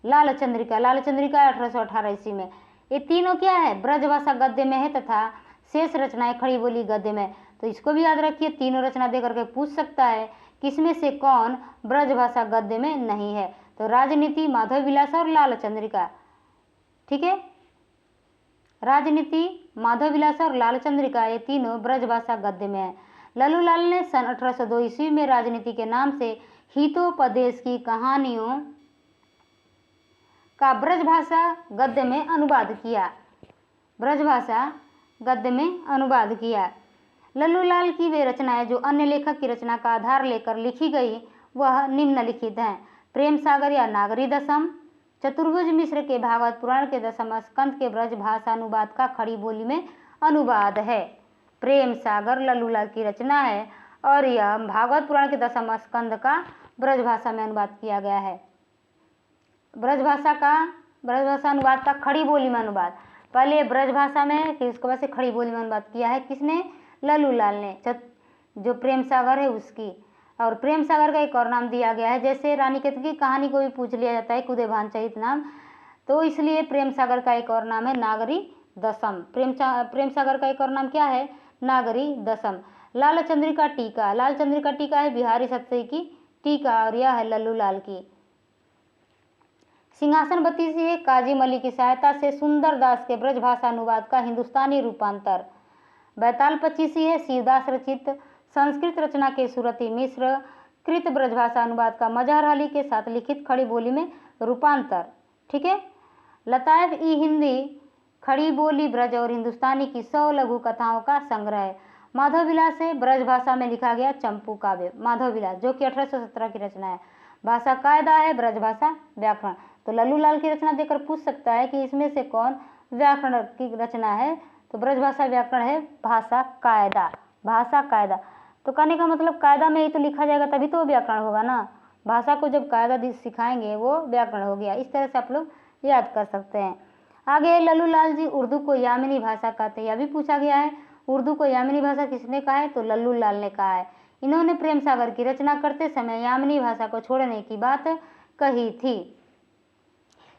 लाल चंद्रिका। लाल चंद्रिका है 1818 ईस्वी में। ये तीनों क्या है? ब्रजभाषा गद्य में है तथा शेष रचनाएं खड़ी बोली गद्य में। तो इसको भी याद रखिए, तीनों रचना देकर के पूछ सकता है किसमें से कौन ब्रजभाषा गद्य में नहीं है। तो राजनीति, माधव विलास और लाल चंद्रिका। ठीक है। राजनीति, माधव विलास और लाल चंद्रिका ये तीनों ब्रजभाषा गद्य में है। लल्लूलाल ने सन 1802 ईस्वी में राजनीति के नाम से हितोपदेश की कहानियों का ब्रजभाषा गद्य में अनुवाद किया। ब्रजभाषा गद्य में अनुवाद किया। लल्लूलाल की वे रचनाएं जो अन्य लेखक की रचना का आधार लेकर लिखी गई वह निम्नलिखित हैं। प्रेम सागर या नागरी दशम, चतुर्भुज मिश्र के भागवत पुराण के 10वें स्कंद के ब्रज भाषा अनुवाद का खड़ी बोली में अनुवाद है। प्रेम सागर लल्लूलाल की रचना है और यह भागवत पुराण के 10वें स्कंद का ब्रज भाषा में अनुवाद किया गया है। ब्रजभाषा अनुवाद का खड़ी बोली में अनुवाद, पहले ब्रजभाषा में फिर उसके बाद से खड़ी बोली में अनुवाद किया है। किसने? लल्लूलाल ने। जो प्रेम सागर है उसकी, और प्रेम सागर का एक और नाम दिया गया है। जैसे रानी केतकी की कहानी को भी पूछ लिया जाता है उदयभान चरित नाम, तो इसलिए प्रेम सागर का एक और नाम है नागरी दशम। प्रेम सागर का एक और नाम क्या है? नागरी दशम। लाल चंद्रिका टीका, लाल चंद्रिका टीका है बिहारी सत्सई की टीका, और यह है लल्लूलाल की। सिंहासन 32 है काजी मली की सहायता से सुंदर दास के ब्रजभाषा अनुवाद का हिंदुस्तानी रूपांतर। बैताल 25 है शिवदास रचित संस्कृत रचना के सूरती मिश्र कृत ब्रजभाषा अनुवाद का मजहर अली के साथ लिखित खड़ी बोली में रूपांतर। ठीक है। लताइफ ई हिंदी खड़ी बोली ब्रज और हिंदुस्तानी की 100 लघु कथाओं का संग्रह है। माधव विलास है ब्रज भाषा में लिखा गया चंपू काव्य, माधव विलास, जो कि 1817 की रचना है। भाषा कायदा है, ब्रज भाषा व्याकरण। तो लल्लू लाल की रचना देकर पूछ सकता है कि इसमें से कौन व्याकरण की रचना है, तो ब्रज भाषा व्याकरण है, भाषा कायदा, भाषा कायदा। तो कहने का मतलब कायदा में ही तो लिखा जाएगा तभी तो वो व्याकरण होगा ना। भाषा को जब कायदा सिखाएंगे वो व्याकरण हो गया। इस तरह से आप लोग याद कर सकते हैं। आगे लल्लू लाल जी उर्दू को यामिनी भाषा कहते हैं, यह भी पूछा गया है। उर्दू को यामिनी भाषा किसने कहा है, तो लल्लू लाल ने कहा है। इन्होंने प्रेम सागर की रचना करते समय यामिनी भाषा को छोड़ने की बात कही थी।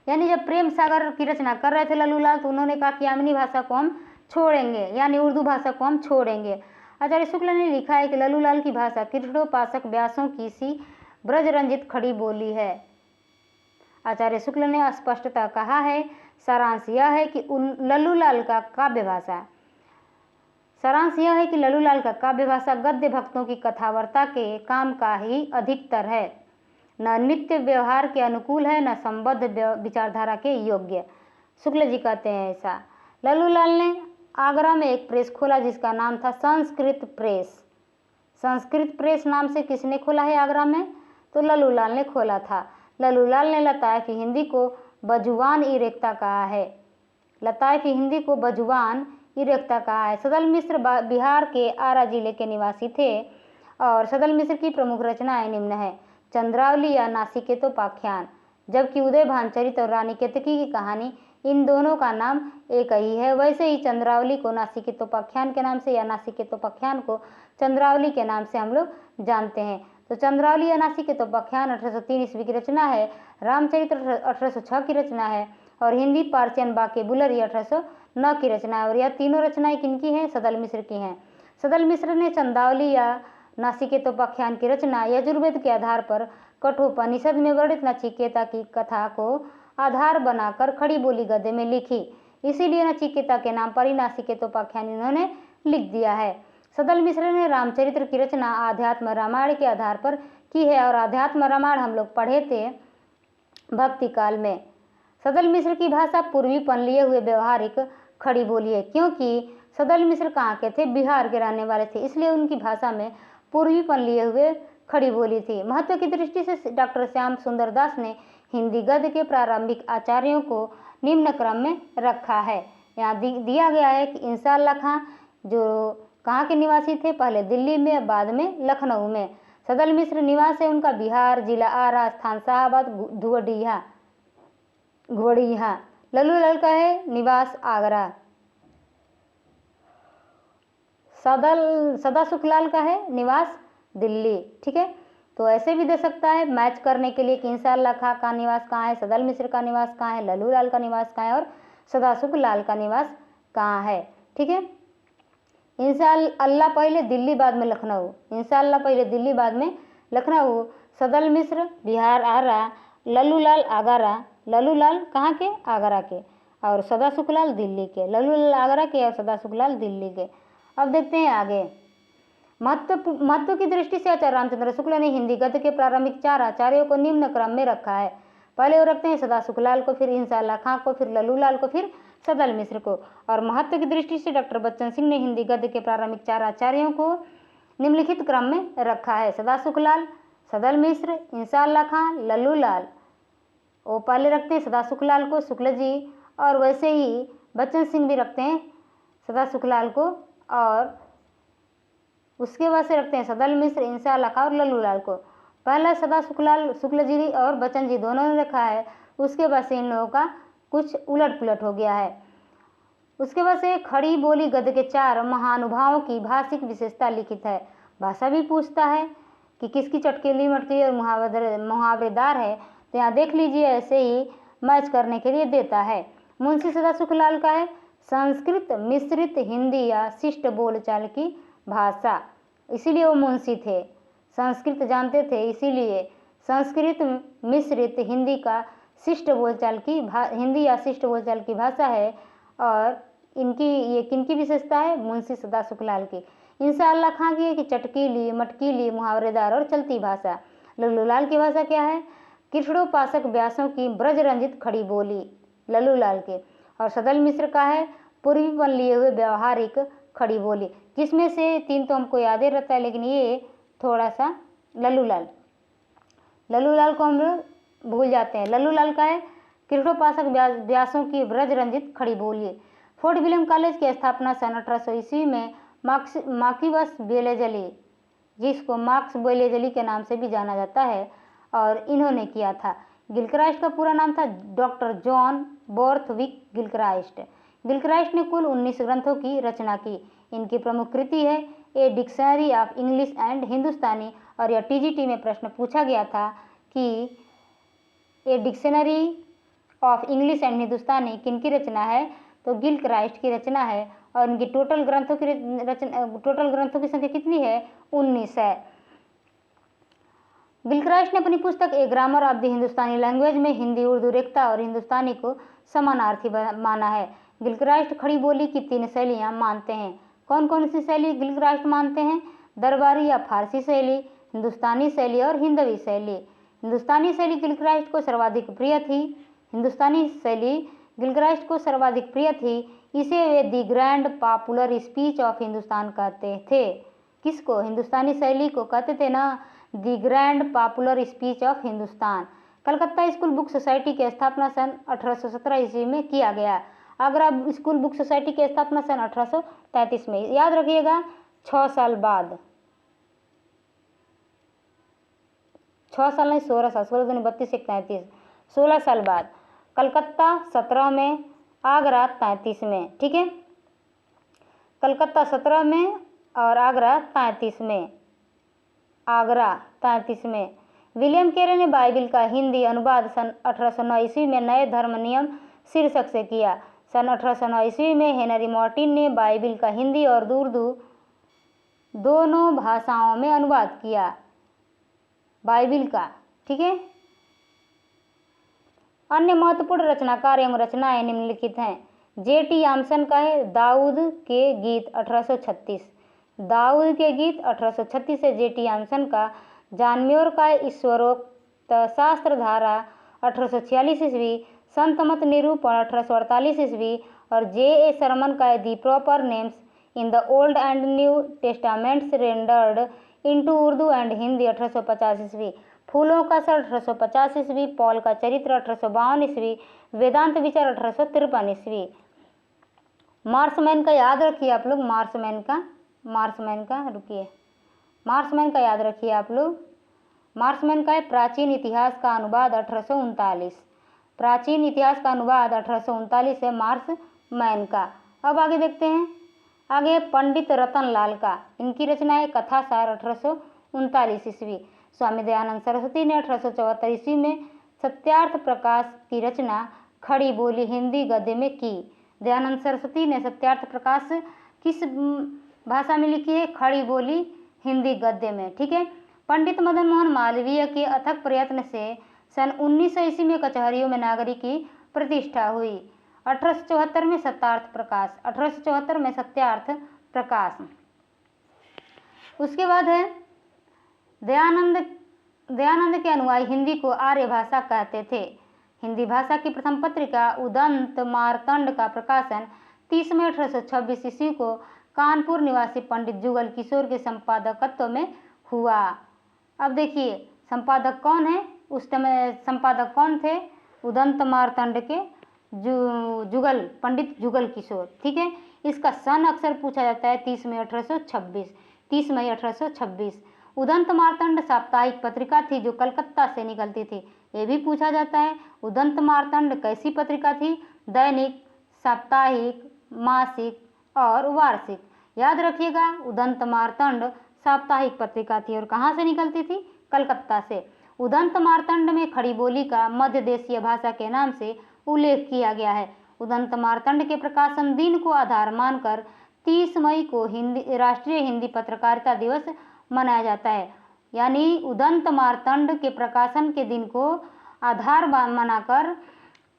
यानी जब प्रेम सागर की रचना कर रहे थे लल्लू लाल तो उन्होंने कहा कि यामिनी भाषा को हम छोड़ेंगे, यानी उर्दू भाषा को हम छोड़ेंगे। आचार्य शुक्ल ने लिखा है कि लल्लू लाल की भाषा कृष्णोपासक व्यासों की सी ब्रज रंजित खड़ी बोली है। आचार्य शुक्ल ने स्पष्टता कहा है। सारांश यह है कि लल्लू लाल का काव्य भाषा गद्य भक्तों की कथावार्ता के काम का ही अधिकतर है, न नित्य व्यवहार के अनुकूल है, न संबद्ध विचारधारा के योग्य। शुक्ल जी कहते हैं ऐसा। लल्लू लाल ने आगरा में एक प्रेस खोला जिसका नाम था संस्कृत प्रेस। संस्कृत प्रेस नाम से किसने खोला है आगरा में, तो लल्लू लाल ने खोला था। लल्लू लाल ने लताइफ हिंदी को बजुवान ई रेख्ता कहा है। लताइफ हिंदी को बजुवान ई रेख्ता कहा है। सदल मिश्र बिहार के आरा जिले के निवासी थे और सदल मिश्र की प्रमुख रचनाएं निम्न है। चंद्रावली या नासिकेतोपाख्यान, जबकि उदय भानचरित और रानी केतकी की कहानी इन दोनों का नाम एक ही है। वैसे ही चंद्रावली को नासिकेतोपाख्यान के नाम से या नासिकेतोपाख्यान को चंद्रावली के नाम से हम लोग जानते हैं। तो चंद्रावली या नासिकेतोपाख्यान 1803 ईस्वी की रचना है। रामचरित्र 1806 की रचना है और हिंदी पार्चियन बाके बुलर ये 1809 की रचना है। और यह तीनों रचनाएं किनकी हैं, सदल मिश्र की हैं। सदल मिश्र ने चंद्रावली या नासिकेतोपाख्यान की रचना यजुर्वेद के आधार पर कठोपनिषद में वर्णित नचिकेता की कथा को आधार बनाकर खड़ी बोली गद्य में लिखी, इसीलिए नचिकेता के नाम पर ही नासिकेतोपाख्यान इन्होंने लिख दिया है। सदल मिश्र ने रामचरित्र की रचना आध्यात्म रामायण के आधार पर की है और आध्यात्म रामायण हम लोग पढ़े थे भक्ति काल में। सदल मिश्र की भाषा पूर्वीपन लिए हुए व्यवहारिक खड़ी बोली है, क्योंकि सदल मिश्र कहाँ के थे, बिहार के रहने वाले थे, इसलिए उनकी भाषा में पूर्वीपन लिए हुए खड़ी बोली थी। महत्व की दृष्टि से डॉक्टर श्याम सुंदर दास ने हिंदी गद्य के प्रारंभिक आचार्यों को निम्न क्रम में रखा है। यहाँ दिया गया है कि इंसाअल्लाह खां जो कहाँ के निवासी थे, पहले दिल्ली में बाद में लखनऊ में। सदल मिश्र निवास है उनका बिहार, जिला आरा, स्थान शाहबाद, घुवड़िया। लल्लू लाल का है निवास आगरा। सदा सुखलाल का है निवास दिल्ली। ठीक है, तो ऐसे भी दे सकता है मैच करने के लिए कि इंसाअल्लाह खां का निवास कहाँ है, सदल मिश्र का निवास कहाँ है, लल्लू लाल का निवास कहाँ है और सदा सुखलाल का निवास कहाँ है। ठीक है, इंशाअल्लाह पहले दिल्ली बाद में लखनऊ, इंशाअल्लाह पहले दिल्ली बाद में लखनऊ। सदल मिश्र बिहार आरा, लल्लू लाल आगरा, लल्लू लाल कहाँ के, आगरा के, और सदा सुखलाल दिल्ली के। लल्लू लाल आगरा के और सदा सुखलाल दिल्ली के। अब देखते हैं आगे। महत्व की दृष्टि से आचार्य रामचंद्र शुक्ल ने हिंदी गद्य के प्रारंभिक 4 आचार्यों को निम्न क्रम में रखा है। पहले वो रखते हैं सदा सुखलाल को, फिर इंशाअल्लाह खां को, फिर लल्लू लाल को, फिर सदल मिश्र को। और महत्व की दृष्टि से डॉक्टर बच्चन सिंह ने हिंदी गद्य के प्रारंभिक 4 आचार्यों को निम्नलिखित क्रम में रखा है। सदा सुखलाल, सदल मिश्र, इंशाअल्लाह खां, लल्लू लाल। वो पहले रखते हैं सदा सुखलाल को, शुक्ल जी, और वैसे ही बच्चन सिंह भी रखते हैं सदा सुखलाल को, और उसके बाद से रखते हैं सदल मिश्र, इंशाअल्लाह खां और लल्लू लाल को। पहला सदा सुखलाल शुक्ल जी और बच्चन जी दोनों ने रखा है, उसके बाद से इन लोगों का कुछ उलट पुलट हो गया है। उसके बाद से खड़ी बोली गद्य के 4 महानुभावों की भाषिक विशेषता लिखित है। भाषा भी पूछता है कि किसकी चटकीली मटकी और मुहावरेदार है, तो यहाँ देख लीजिए, ऐसे ही मैच करने के लिए देता है। मुंशी सदा सुखलाल का है संस्कृत मिश्रित हिंदी या शिष्ट बोलचाल की भाषा, इसीलिए वो मुंशी थे, संस्कृत जानते थे, इसीलिए संस्कृत मिश्रित हिंदी का शिष्ट बोलचाल की हिंदी या शिष्ट बोलचाल की भाषा है। और इनकी ये किनकी विशेषता है, मुंशी सदा सुखलाल की। इंशाअल्लाह खां की है कि चटकीली, मटकीली, मुहावरेदार और चलती भाषा। लल्लूलाल की भाषा क्या है? कृष्णोपासक व्यासों की ब्रज रंजित खड़ी बोली, लल्लूलाल के। और सदल मिश्र का है पूर्वीपन लिए हुए व्यवहारिक खड़ी बोली। जिसमें से 3 तो हमको याद ही रहता है, लेकिन ये थोड़ा सा लल्लूलाल को हम लोग भूल जाते हैं। लल्लूलाल का है कृष्णोपासक व्यासों की ब्रज रंजित खड़ी बोली। फोर्ट विलियम कॉलेज की स्थापना सन 1800 ईस्वी में मार्क्विस बेलेजली, जिसको मार्क्स बेलेजली के नाम से भी जाना जाता है, और इन्होंने किया था। गिलक्राइस्ट का पूरा नाम था डॉक्टर जॉन बोर्थविक गिलक्राइस्ट। गिलक्राइस्ट ने कुल 19 ग्रंथों की रचना की। इनकी प्रमुख कृति है A dictionary of English and Hindustani. और यह टीजीटी में प्रश्न पूछा गया था कि A dictionary of English and Hindustani किनकी रचना है? तो गिलक्राइस्ट की रचना है। और इनकी टोटल ग्रंथों की संख्या कितनी है? 19 है। गिलक्राइस्ट ने अपनी पुस्तक A grammar of the Hindustani language में हिंदी, उर्दू, रेख्ता और हिंदुस्तानी को समानार्थी माना है। गिलक्राइस्ट खड़ी बोली की 3 शैलियाँ मानते हैं। कौन कौन सी शैली गिलक्राइस्ट मानते हैं? दरबारी या फारसी शैली, हिंदुस्तानी शैली और हिंदवी शैली। हिंदुस्तानी शैली गिलक्राइस्ट को सर्वाधिक प्रिय थी। इसे वे the grand popular speech of Hindustan कहते थे। किसको? हिंदुस्तानी शैली को कहते थे ना, the grand popular speech of Hindustan. Calcutta school book society की स्थापना सन 1817 ईस्वी में किया गया। आगरा स्कूल बुक सोसाइटी की स्थापना सन 1833 में। याद रखिएगा, 6 साल बाद, 6 साल नहीं 16 साल, 16 दूनी 32 एक 33, 16 साल बाद। कलकत्ता 17 में, आगरा 33 में। ठीक है, कलकत्ता 17 में और आगरा 33 में। विलियम कैरे ने बाइबिल का हिंदी अनुवाद सन 1809 ईस्वी में नए धर्म नियम शीर्षक से किया। सन 1809 ईस्वी में हेनरी मार्टिन ने बाइबिल का हिंदी और उर्दू दोनों भाषाओं में अनुवाद किया, बाइबिल का। ठीक है, अन्य महत्वपूर्ण रचनाकार एवं रचनाएं निम्नलिखित हैं। J.T. आमसन का है दाऊद के गीत 1836 से J.T. आमसन का। जॉन म्योर का ईश्वरोक्त शास्त्र धारा 1846 ईस्वी, संत मत निरूपण 1848 ईस्वी। और J.A. शर्मन का the proper names in the old and new testaments rendered into Urdu and Hindi 1850 ईस्वी। फूलों का सर 1850 ईस्वी। पॉल का चरित्र 1852 ईस्वी। वेदांत विचार 1853 ईस्वी। मार्समैन का याद रखिए आप लोग, मार्समैन का याद रखिए आप लोग। मार्समैन का है प्राचीन इतिहास का अनुवाद 1839 है मार्समैन का। अब आगे देखते हैं, आगे पंडित रतन लाल का, इनकी रचना है कथासार 1839 ईस्वी। स्वामी दयानंद सरस्वती ने 1874 ईस्वी में सत्यार्थ प्रकाश की रचना खड़ी बोली हिंदी गद्य में की। दयानंद सरस्वती ने सत्यार्थ प्रकाश किस भाषा में लिखी है? खड़ी बोली हिंदी गद्य में। ठीक है, पंडित मदन मोहन मालवीय के अथक प्रयत्न से सन 1900 ईस्वी में कचहरियों में नागरिक की प्रतिष्ठा हुई। 1874 में सत्यार्थ प्रकाश। उसके बाद है दयानंद के अनुयायी हिंदी को आर्य भाषा कहते थे। हिंदी भाषा की प्रथम पत्रिका उदंत मार्तंड का प्रकाशन 30 मई 1826 ईस्वी को कानपुर निवासी पंडित जुगल किशोर के संपादकत्व में हुआ। अब देखिए संपादक कौन है? उस समय संपादक कौन थे? उदंत मार्तंड के पंडित जुगल किशोर। ठीक है, इसका सन अक्सर पूछा जाता है 30 मई 1826। उदंत मार्तंड साप्ताहिक पत्रिका थी जो कलकत्ता से निकलती थी। ये भी पूछा जाता है उदंत मार्तंड कैसी पत्रिका थी? दैनिक, साप्ताहिक, मासिक और वार्षिक। याद रखिएगा, उदंत मार्तंड साप्ताहिक पत्रिका थी और कहाँ से निकलती थी? कलकत्ता से। उदंत मार्तंड में खड़ी बोली का मध्य देशीय भाषा के नाम से उल्लेख किया गया है। उदंत मार्तंड के प्रकाशन दिन को आधार मानकर 30 मई को राष्ट्रीय हिंदी पत्रकारिता दिवस मनाया जाता है। यानी उदंत मार्तंड के प्रकाशन के दिन को आधार मानकर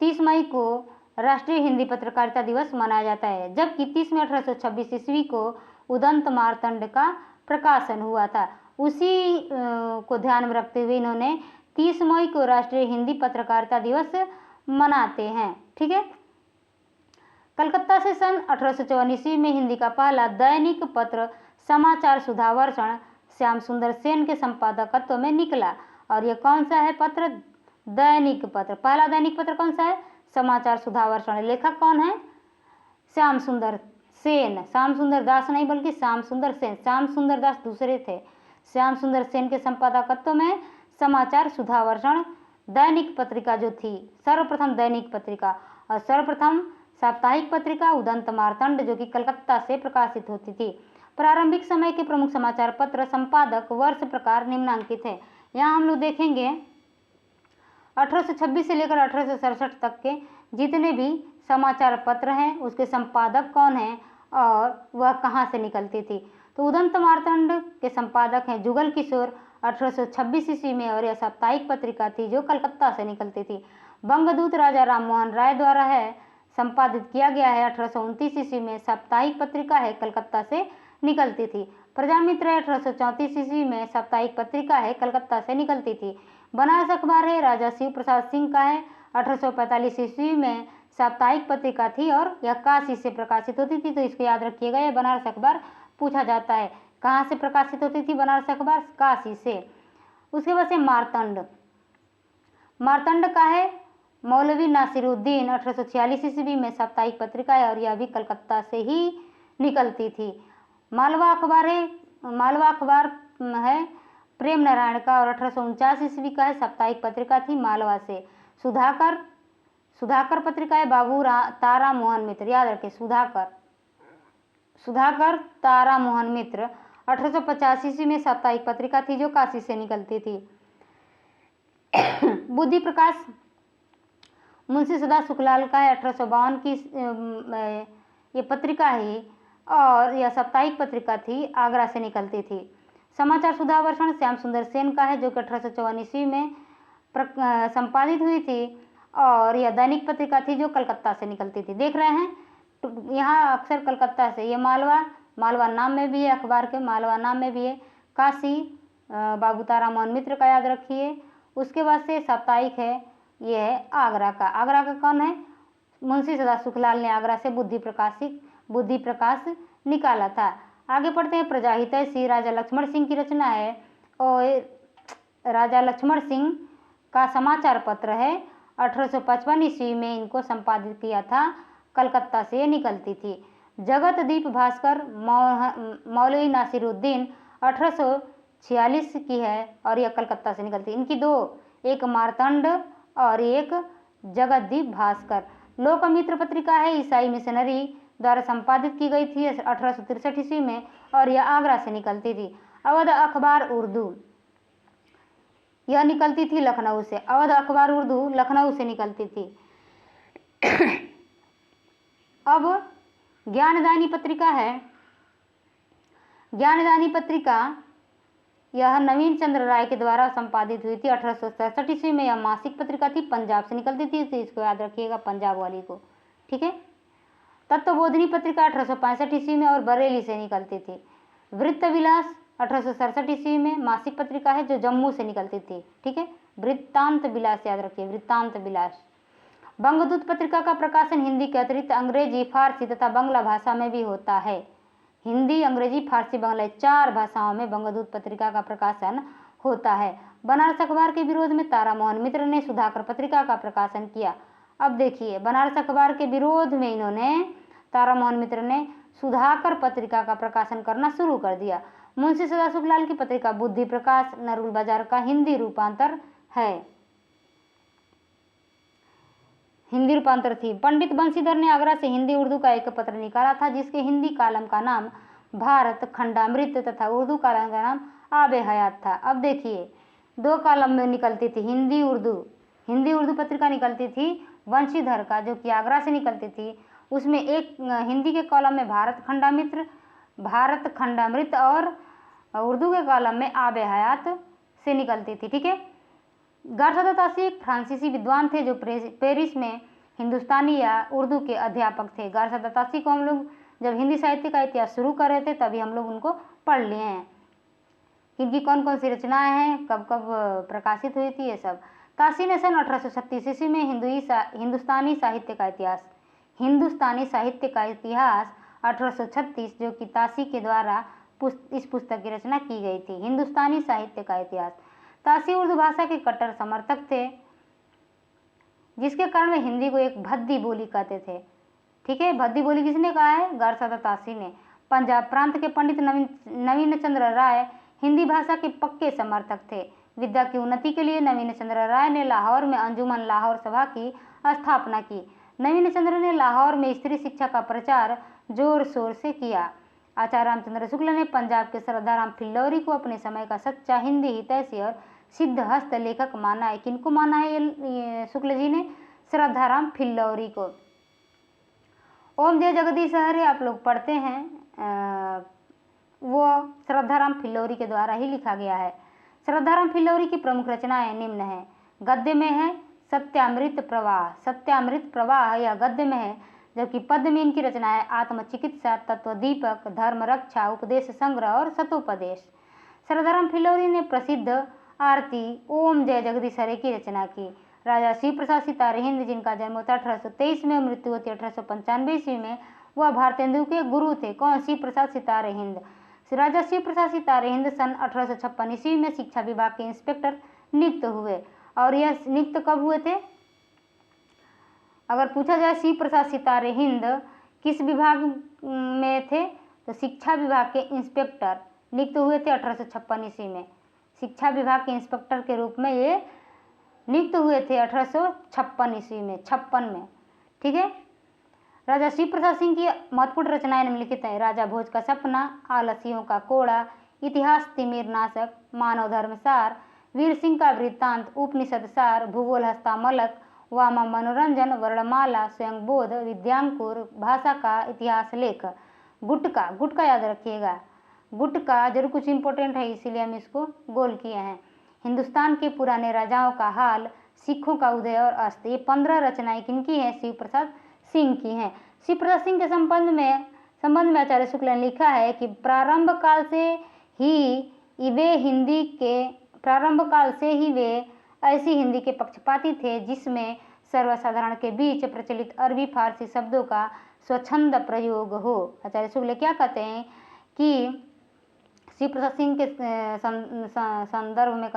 30 मई को राष्ट्रीय हिंदी पत्रकारिता दिवस मनाया जाता है। जबकि 30 मई 1826 ईस्वी को उदंत मार्तंड का प्रकाशन हुआ था। उसी को ध्यान में रखते हुए इन्होंने 30 मई को राष्ट्रीय हिंदी पत्रकारिता दिवस मनाते हैं। ठीक है। कलकत्ता से सन 1854 ईस्वी में हिंदी का पहला दैनिक पत्र समाचार सुधावर्षण श्याम सुंदर सेन के संपादकत्व में निकला। और यह कौन सा है पत्र? दैनिक पत्र। पहला दैनिक पत्र कौन सा है? समाचार सुधावर्षण। लेखक कौन है? श्याम सुंदर सेन। श्याम सुंदर दास नहीं बल्कि श्याम सुंदर सेन। श्याम सुंदर दास दूसरे थे। श्याम सुंदर सेन के संपादकत्व में समाचार सुधावर्षण दैनिक पत्रिका जो थी, सर्वप्रथम दैनिक पत्रिका और सर्वप्रथम साप्ताहिक पत्रिका उदंत मार्तंड जो कि कलकत्ता से प्रकाशित होती थी। प्रारंभिक समय के प्रमुख समाचार पत्र, संपादक, वर्ष, प्रकार निम्नांकित है। यहाँ हम लोग देखेंगे 1826 से लेकर 1867 तक के जितने भी समाचार पत्र हैं उसके संपादक कौन हैं और वह कहाँ से निकलती थी। तो उदंत मार्तंड के संपादक हैं जुगल किशोर 1826 ईस्वी में, और यह साप्ताहिक पत्रिका थी जो कलकत्ता से निकलती थी। बंगदूत राजा राम मोहन राय द्वारा है संपादित किया गया है 1829 ईस्वी में। साप्ताहिक पत्रिका है, कलकत्ता से निकलती थी। प्रजामित्र 1834 ईस्वी में साप्ताहिक पत्रिका है, कलकत्ता से निकलती थी। बनारस अखबार है, राजा शिव प्रसाद सिंह का है, 1845 ईस्वी में साप्ताहिक पत्रिका थी और यह काशी से प्रकाशित होती थी। तो इसको याद रखिएगा, यह बनारस अखबार पूछा जाता है। कहाँ से प्रकाशित होती थी बनारस अखबार? काशी से। उसके बाद से मार्तंड। मार्तंड का है मौलवी नासिरुद्दीन 1846 ईस्वी में साप्ताहिक पत्रिका है और यह भी कलकत्ता से ही निकलती थी। मालवा अखबार है, मालवा अखबार है प्रेम नारायण का और 1849 ईस्वी का है, साप्ताहिक पत्रिका थी मालवा से। सुधाकर पत्रिका है बाबू तारा मोहन मित्र, याद रखें सुधाकर तारा मोहन मित्र 1850 ईस्वी में साप्ताहिक पत्रिका थी जो काशी से निकलती थी। बुद्धि प्रकाश मुंशी सदा सुखलाल का है, 1852 की ये पत्रिका ही और यह साप्ताहिक पत्रिका थी, आगरा से निकलती थी। समाचार सुधावर्षण श्याम सुंदर सेन का है जो कि 1854 ईस्वी में संपादित हुई थी और यह दैनिक पत्रिका थी जो कलकत्ता से निकलती थी। देख रहे हैं यहाँ अक्सर कलकत्ता से, ये मालवा नाम में भी है, अखबार के मालवा नाम में भी है। काशी बाबू तारा मोहन मित्र का याद रखिए। उसके बाद से साप्ताहिक है, ये है आगरा का। आगरा का कौन है? मुंशी सदा सुखलाल ने आगरा से बुद्धि प्रकाश निकाला था। आगे पढ़ते हैं। प्रजाहितैषी राजा लक्ष्मण सिंह की रचना है और राजा लक्ष्मण सिंह का समाचार पत्र है। 1855 ईस्वी में इनको संपादित किया था, कलकत्ता से निकलती थी। जगत दीप भास्कर मौलवी नासिरुद्दीन 1846 की है और यह कलकत्ता से निकलती। इनकी दो, एक मार्तंड और एक जगत दीप भास्कर। लोकमित्र पत्रिका है, ईसाई मिशनरी द्वारा संपादित की गई थी 1863 ईस्वी में और यह आगरा से निकलती थी। अवध अखबार उर्दू, यह निकलती थी लखनऊ से। अवध अखबार उर्दू लखनऊ से निकलती थी। अब ज्ञानदानी पत्रिका है। ज्ञानदानी पत्रिका यह नवीन चंद्र राय के द्वारा संपादित हुई थी 1867 ईस्वी में। यह मासिक पत्रिका थी, पंजाब से निकलती थी, तो इसको याद रखिएगा पंजाब वाली को। ठीक है। तत्वबोधिनी पत्रिका 1865 ईस्वी में और बरेली से निकलती थी। वृत्त विलास 1867 ईस्वी में मासिक पत्रिका है जो जम्मू से निकलती थी। ठीक है। वृत्तांत विलास याद रखिए, वृत्तांत विलास। बंगदूत पत्रिका का प्रकाशन हिंदी के अतिरिक्त अंग्रेजी, फारसी तथा बंगला भाषा में भी होता है। हिंदी, अंग्रेजी, फारसी, बंगला 4 भाषाओं में बंगदूत पत्रिका का प्रकाशन होता है। बनारस अखबार के विरोध में तारा मोहन मित्र ने सुधाकर पत्रिका का प्रकाशन किया। अब देखिए, बनारस अखबार के विरोध में इन्होंने, तारा मोहन मित्र ने सुधाकर पत्रिका का प्रकाशन करना शुरू कर दिया। मुंशी सदा सुखलाल की पत्रिका बुद्धि प्रकाश नरुल बाजार का हिंदी रूपांतर है, हिंदी रूपांतर थी। पंडित बंशीधर ने आगरा से हिंदी उर्दू का एक पत्र निकाला था जिसके हिंदी कालम का नाम भारत खंडामृत तथा उर्दू कालम का नाम आबे हयात था। अब देखिए, 2 कालम में निकलती थी हिंदी उर्दू पत्रिका निकलती थी बंशीधर का जो कि आगरा से निकलती थी। उसमें एक हिंदी के कॉलम में भारत खंडामृत और उर्दू के कॉलम में आबे हयात से निकलती थी। ठीक है। गारसादा तासी एक फ्रांसीसी विद्वान थे जो पेरिस में हिंदुस्तानी या उर्दू के अध्यापक थे। गारसादा तासी को हम लोग जब हिंदी साहित्य का इतिहास शुरू कर रहे थे तभी हम लोग उनको पढ़ लिए हैं। इनकी कौन कौन सी रचनाएं हैं, कब कब प्रकाशित हुई थी, ये सब। ताशी ने सन 1836 ईस्वी में हिंदुस्तानी साहित्य का इतिहास 1836, जो कि ताशी के द्वारा इस पुस्तक की रचना की गई थी, हिंदुस्तानी साहित्य का इतिहास। ताशी उर्दू भाषा के कट्टर समर्थक थे, जिसके कारण वे हिंदी को एक भद्दी बोली कहते थे। ठीक है, भद्दी बोली किसने कहा है? गारसादा ताशी ने। पंजाब प्रांत के पंडित नवीन चंद्र राय हिंदी भाषा के पक्के समर्थक थे। विद्या की उन्नति के लिए नवीन चंद्र राय ने लाहौर में अंजुमन लाहौर सभा की स्थापना की। नवीन चंद्र ने लाहौर में स्त्री शिक्षा का प्रचार जोर शोर से किया। आचार्य रामचंद्र शुक्ल ने पंजाब के श्रद्धाराम फिल्लौरी को अपने समय का सच्चा हिंदी हितैषी और सिद्ध हस्त लेखक माना है। किनको माना है? ये शुक्ल जी ने श्रद्धाराम फिल्लौरी को। ओम जय जगदीश हरे आप लोग पढ़ते हैं, वो श्रद्धाराम फिल्लौरी के द्वारा ही लिखा गया है। श्रद्धाराम फिल्लौरी की प्रमुख रचनाएं निम्न है। गद्य में है सत्यामृत प्रवाह यह गद्य में है, जबकि पद्य में इनकी रचना है आत्मचिकित्सा, तत्वदीपक, धर्म रक्षा, उपदेश संग्रह और सतोपदेश। श्रद्धाराम फिल्लौरी ने प्रसिद्ध आरती ओम जय जगदीश हरे की रचना की। राजा शिव प्रसाद सितारे हिंद, जिनका जन्म होता 1823 में, मृत्यु होती 1895 ईस्वी में, वह भारतेंदु के गुरु थे। कौन? शिव प्रसाद सितारे हिंद। राजा शिव प्रसाद सितारे हिंद सन 1856 ईस्वी में शिक्षा विभाग के इंस्पेक्टर नियुक्त हुए। और यह नियुक्त कब हुए थे? अगर पूछा जाए शिव प्रसाद सितारे हिंद किस विभाग में थे, तो शिक्षा विभाग के इंस्पेक्टर नियुक्त हुए थे 1856 ईस्वी में। शिक्षा विभाग के इंस्पेक्टर के रूप में ये नियुक्त हुए थे 1856 ईस्वी में, 56 में। ठीक है। राजा शिव प्रसाद सिंह की महत्वपूर्ण रचनाएं निम्नलिखित हैं। राजा भोज का सपना, आलसियों का कोड़ा, इतिहास तिमिर नाशक, मानव धर्म सार, वीर सिंह का वृत्तांत, उपनिषद सार, भूगोल हस्तामलक, वामा मनोरंजन, वर्णमाला, स्वयं बोध, विद्यांकुर, भाषा का इतिहास लेख। गुटका याद रखिएगा, गुटका जरूर कुछ इंपॉर्टेंट है, इसीलिए हम इसको गोल किए हैं। हिंदुस्तान के पुराने राजाओं का हाल, सिखों का उदय और अस्त। ये 15 रचनाएं किनकी हैं? शिव प्रसाद सिंह की हैं। शिव प्रसाद सिंह के संबंध में आचार्य शुक्ल ने लिखा है कि प्रारंभ काल से ही वे ऐसी हिंदी के पक्षपाती थे जिसमें सर्वसाधारण के बीच प्रचलित अरबी फारसी शब्दों का स्वच्छंद प्रयोग हो। आचार्य शुक्ल क्या कहते हैं कि शिव प्रसाद सिंह के संबंध में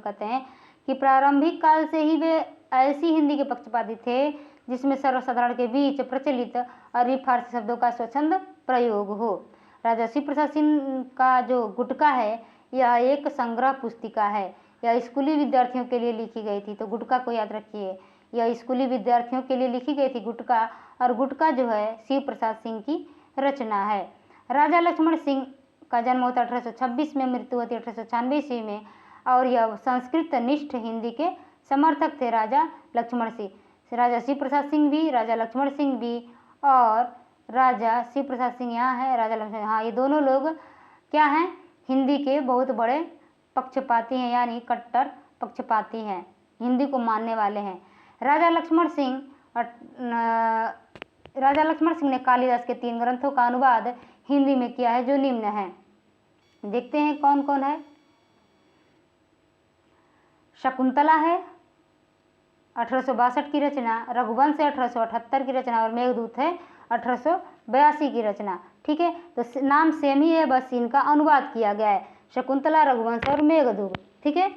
कहते हैं कि प्रारंभिक काल से ही वे ऐसी हिंदी के पक्षपाती थे जिसमें सर्वसाधारण के बीच प्रचलित अरबी फारसी शब्दों का स्वच्छंद प्रयोग हो। राजा शिव प्रसाद सिंह का जो गुटका है यह एक संग्रह पुस्तिका है। यह स्कूली विद्यार्थियों के लिए लिखी गई थी, तो गुटका को याद रखिए। यह स्कूली विद्यार्थियों के लिए लिखी गई थी गुटका, और गुटका जो है शिव प्रसाद सिंह की रचना है। राजा लक्ष्मण सिंह का जन्म होता 1826 में, मृत्यु होती 1896 ईस्वी में, और यह संस्कृत निष्ठ हिंदी के समर्थक थे। राजा लक्ष्मण सिंह, राजा शिव प्रसाद सिंह भी, राजा लक्ष्मण सिंह भी, और राजा शिव प्रसाद सिंह यहाँ है, राजा लक्ष्मण, हाँ, ये दोनों लोग क्या हैं? हिंदी के बहुत बड़े पक्षपाती हैं, यानी कट्टर पक्षपाती हैं, हिंदी को मानने वाले हैं। राजा लक्ष्मण सिंह ने कालिदास के 3 ग्रंथों का अनुवाद हिंदी में किया है, जो निम्न है। देखते हैं कौन कौन है। शकुंतला है 1862 की रचना, रघुवंश है 1878 की रचना, और मेघदूत है 1882 की रचना। ठीक है, तो नाम सेम ही है, बस इनका अनुवाद किया गया है, शकुंतला, रघुवंश और मेघदूत। ठीक है,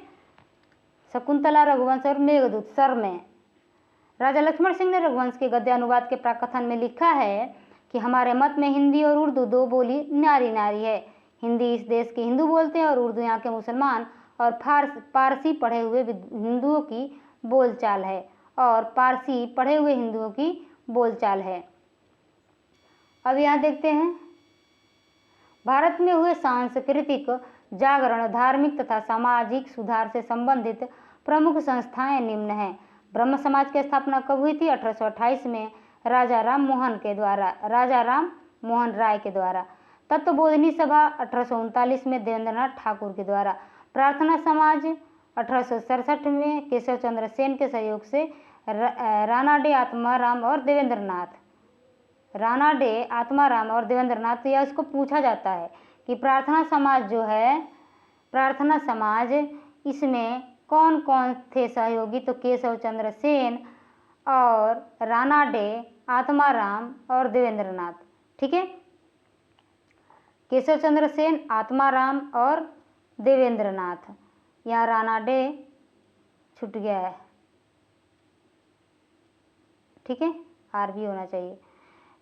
शकुंतला, रघुवंश और मेघदूत सर में। राजा लक्ष्मण सिंह ने रघुवंश के गद्य अनुवाद के प्राकथन में लिखा है कि हमारे मत में हिंदी और उर्दू 2 बोली न्यारी नारी है। हिंदी इस देश के हिंदू बोलते हैं और उर्दू यहाँ के मुसलमान और पारसी पढ़े हुए हिंदुओं की बोलचाल है, और पारसी पढ़े हुए हिंदुओं की बोलचाल है। अब यहाँ देखते हैं, भारत में हुए सांस्कृतिक जागरण, धार्मिक तथा सामाजिक सुधार से संबंधित प्रमुख संस्थाएं निम्न हैं। ब्रह्म समाज की स्थापना कब हुई थी? 1828 में, राजा राम मोहन राय के द्वारा। तत्वबोधिनी सभा 1839 में, देवेंद्रनाथ ठाकुर के द्वारा। प्रार्थना समाज 1867 में, केशव चंद्र सेन के सहयोग से, रानाडे आत्माराम और देवेंद्रनाथ। राणा डे, आत्माराम और देवेंद्रनाथ, या इसको पूछा जाता है कि प्रार्थना समाज जो है, प्रार्थना समाज, इसमें कौन कौन थे सहयोगी? तो केशव चंद्र सेन और राणा डे, आत्माराम और देवेंद्रनाथ। ठीक है, केशव चंद्र सेन, आत्माराम और देवेंद्रनाथ। यहाँ राणा डे छूट गया है, ठीक है, आर भी होना चाहिए।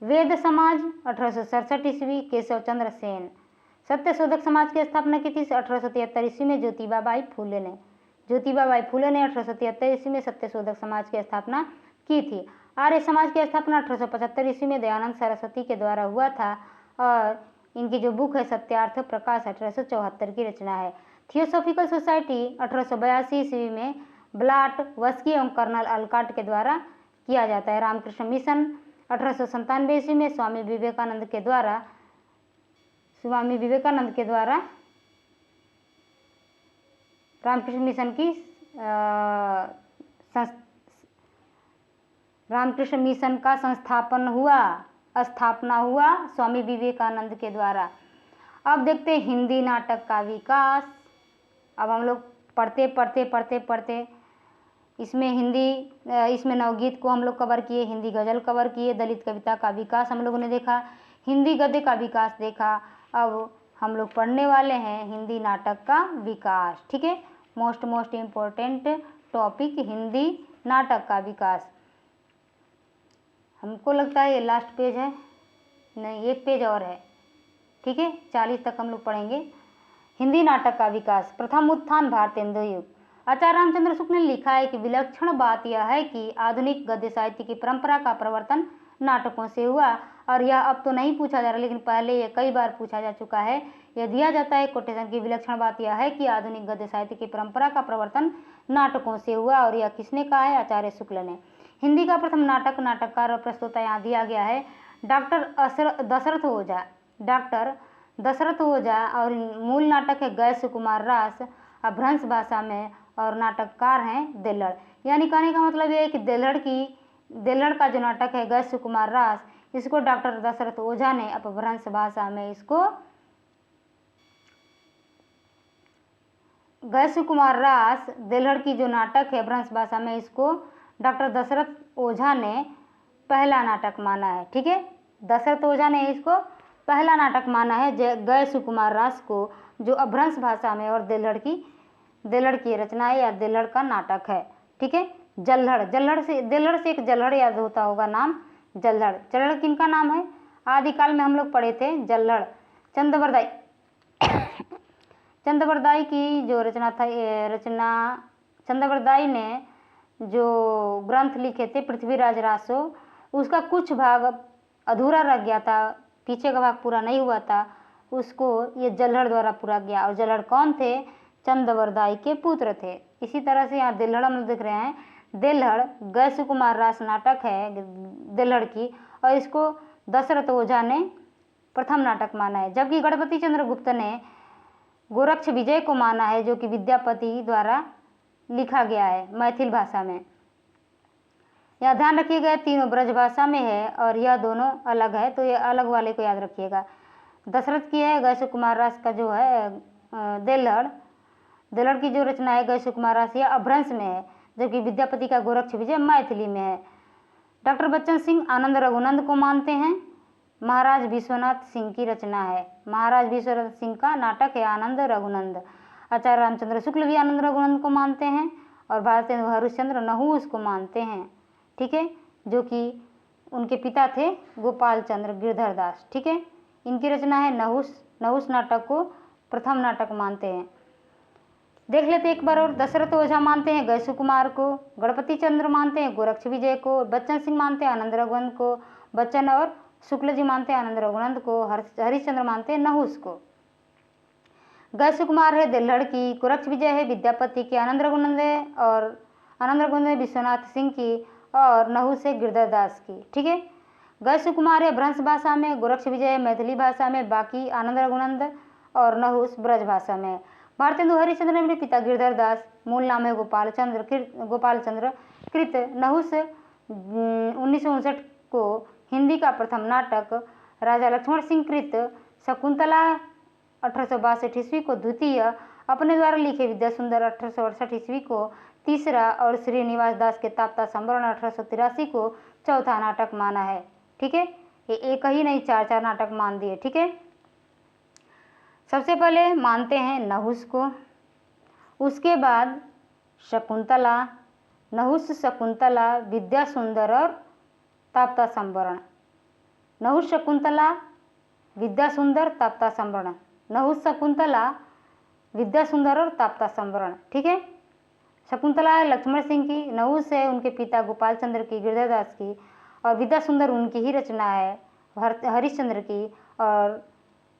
वेद समाज 1867 ईस्वी, केशव चंद्र सेन। सत्यशोधक समाज की स्थापना की थी 1873 ईस्वी में ज्योतिबा बाई फूले ने। ज्योतिबा बाई फूले ने 1873 ईस्वी में सत्यशोधक समाज की स्थापना की थी। आर्य समाज की स्थापना 1875 ईस्वी में दयानंद सरस्वती के द्वारा हुआ था और इनकी जो बुक है सत्यार्थ प्रकाश 1874 की रचना है। थियोसॉफिकल सोसाइटी 1882 ईस्वी में ब्लाट वस्की एवं कर्नल अलकाट के द्वारा किया जाता है। रामकृष्ण मिशन 1897 ईस्वी में स्वामी विवेकानंद के द्वारा रामकृष्ण मिशन की रामकृष्ण मिशन का स्थापना हुआ स्वामी विवेकानंद के द्वारा। अब देखते हैं हिंदी नाटक का विकास। अब हम लोग पढ़ते इसमें नवगीत को हम लोग कवर किए, हिंदी गज़ल कवर किए, दलित कविता का विकास हम लोगों ने देखा, हिंदी गद्य का विकास देखा। अब हम लोग पढ़ने वाले हैं हिंदी नाटक का विकास। ठीक है, मोस्ट इम्पोर्टेंट टॉपिक हिंदी नाटक का विकास। हमको लगता है ये लास्ट पेज है, नहीं एक पेज और है। ठीक है, 40 तक हम लोग पढ़ेंगे। हिंदी नाटक का विकास। प्रथम उत्थान भारतेंदु युग। आचार्य रामचंद्र शुक्ल ने लिखा है कि विलक्षण बात यह है कि आधुनिक गद्य साहित्य की परंपरा का प्रवर्तन नाटकों से हुआ। और यह अब तो नहीं पूछा जा रहा, लेकिन पहले ये कई बार पूछा जा चुका है। यह दिया जाता है कोटेशन की विलक्षण बात यह है कि आधुनिक गद्य साहित्य की परंपरा का प्रवर्तन नाटकों से हुआ। और यह किसने कहा है? आचार्य शुक्ल ने। हिंदी का प्रथम नाटककार और प्रस्तुता यहाँ दिया गया है डॉक्टर दशरथ ओझा और मूल नाटक है गय सुकुमार रास, अभ्रंश भाषा में, और नाटककार हैं देल्हड़। यानी कहने का मतलब ये है कि देल्हड़ का जो नाटक है गय सुकुमार रास, इसको डॉक्टर दशरथ ओझा ने अपभ्रंश भाषा में इसको गय सुकुमार रास, देल्हड़ की जो नाटक है भ्रंश भाषा में, इसको डॉक्टर दशरथ ओझा ने पहला नाटक माना है। ठीक है, दशरथ ओझा ने इसको पहला नाटक माना है गय सुकुमार रास को, जो अभ्रंश भाषा में और देल्हड़ की रचना है या देल्हड़ का नाटक है। ठीक है, देल्हड़ से एक जल्हड़ याद होता होगा नाम, जल्हड़ किनका नाम है? आदिकाल में हम लोग पढ़े थे जल्हड़, चंद्रवरदाई की जो रचना था, चंद्रवरदाई ने जो ग्रंथ लिखे थे पृथ्वीराज रासो, उसका कुछ भाग अधूरा रह गया था, पीछे का भाग पूरा नहीं हुआ था, उसको ये जल्हड़ द्वारा पूरा किया। और जल्हड़ कौन थे? चंद्रवरदाई के पुत्र थे। इसी तरह से यहाँ देल्हड़ हम देख रहे हैं, देल्हड़ गय सुकुमार रास नाटक है देल्हड़ की, और इसको दशरथ ओझा ने प्रथम नाटक माना है। जबकि गणपति चंद्र गुप्त ने गोरक्ष विजय को माना है, जो कि विद्यापति द्वारा लिखा गया है मैथिल भाषा में। यह ध्यान रखिएगा तीनों ब्रज भाषा में है और यह दोनों अलग है, तो ये अलग वाले को याद रखिएगा। दशरथ की है गय सुकुमार रास का जो है देल्हड़ की जो रचना है गय सुकुमार रास, यह अभ्रंश में है, जबकि विद्यापति का गोरक्ष विजय मैथिली में है। डॉक्टर बच्चन सिंह आनंद रघुनंद को मानते हैं, महाराज विश्वनाथ सिंह की रचना है। महाराज विश्वनाथ सिंह का नाटक है आनंद रघुनंद। आचार्य रामचंद्र शुक्ल भी आनंद रघुनंद को मानते हैं और भारतेंदु हरिश्चंद्र नहुस को मानते हैं। ठीक है, जो कि उनके पिता थे गोपाल चंद्र गिरधर दास। ठीक है, इनकी रचना है नहुस नाटक को प्रथम नाटक मानते हैं। देख लेते एक बार और। दशरथ ओझा मानते हैं गय सुकुमार को, गणपति चंद्र मानते हैं गोरक्ष विजय को, बच्चन सिंह मानते हैं आनंद रघुनंद को, बच्चन और शुक्ल जी मानते हैं आनंद रघुनंद को, हरिश्चंद्र मानते हैं नहुस को। गय सुकुमार है देल्हड़ की, गोरक्ष विजय है विद्यापति की, आनंद रघुनंद है विश्वनाथ सिंह की, और नहुस है गिरधर दास की। ठीक है, गय सुकुमार है भ्रंश भाषा में, गोरक्ष विजय है मैथिली भाषा में, बाकी आनंद रघुनंद और नहुस ब्रज भाषा में। भारतेंदु हरिश्चंद्र ने अपने पिता गिरधर दास, मूल नाम है गोपाल चंद्र कृत नहुस 1959 को हिंदी का प्रथम नाटक राजा लक्ष्मण सिंह कृत शकुंतला 1862 ईस्वी को द्वितीय, अपने द्वारा लिखे विद्या सुंदर 1868 ईस्वी को तीसरा और श्रीनिवास दास के ताप्ता संवरण 1883 को चौथा नाटक माना है। ठीक है, ये एक ही नहीं, चार चार नाटक मान दिए। ठीक है, सबसे पहले मानते हैं नहुस को, उसके बाद शकुंतला, नहुस, शकुंतला, विद्या सुंदर और ताप्ता संवरण। नहुस, शकुंतला, विद्या सुंदर, ताप्ता संवरण। नहुस, शकुंतला, विद्या सुंदर और ताप्ता संवरण। ठीक है, शकुंतला है लक्ष्मण सिंह की, नहुस है उनके पिता गोपाल चंद्र की, गिरिधर दास की, और विद्या सुंदर उनकी ही रचना है हरिश्चंद्र की, और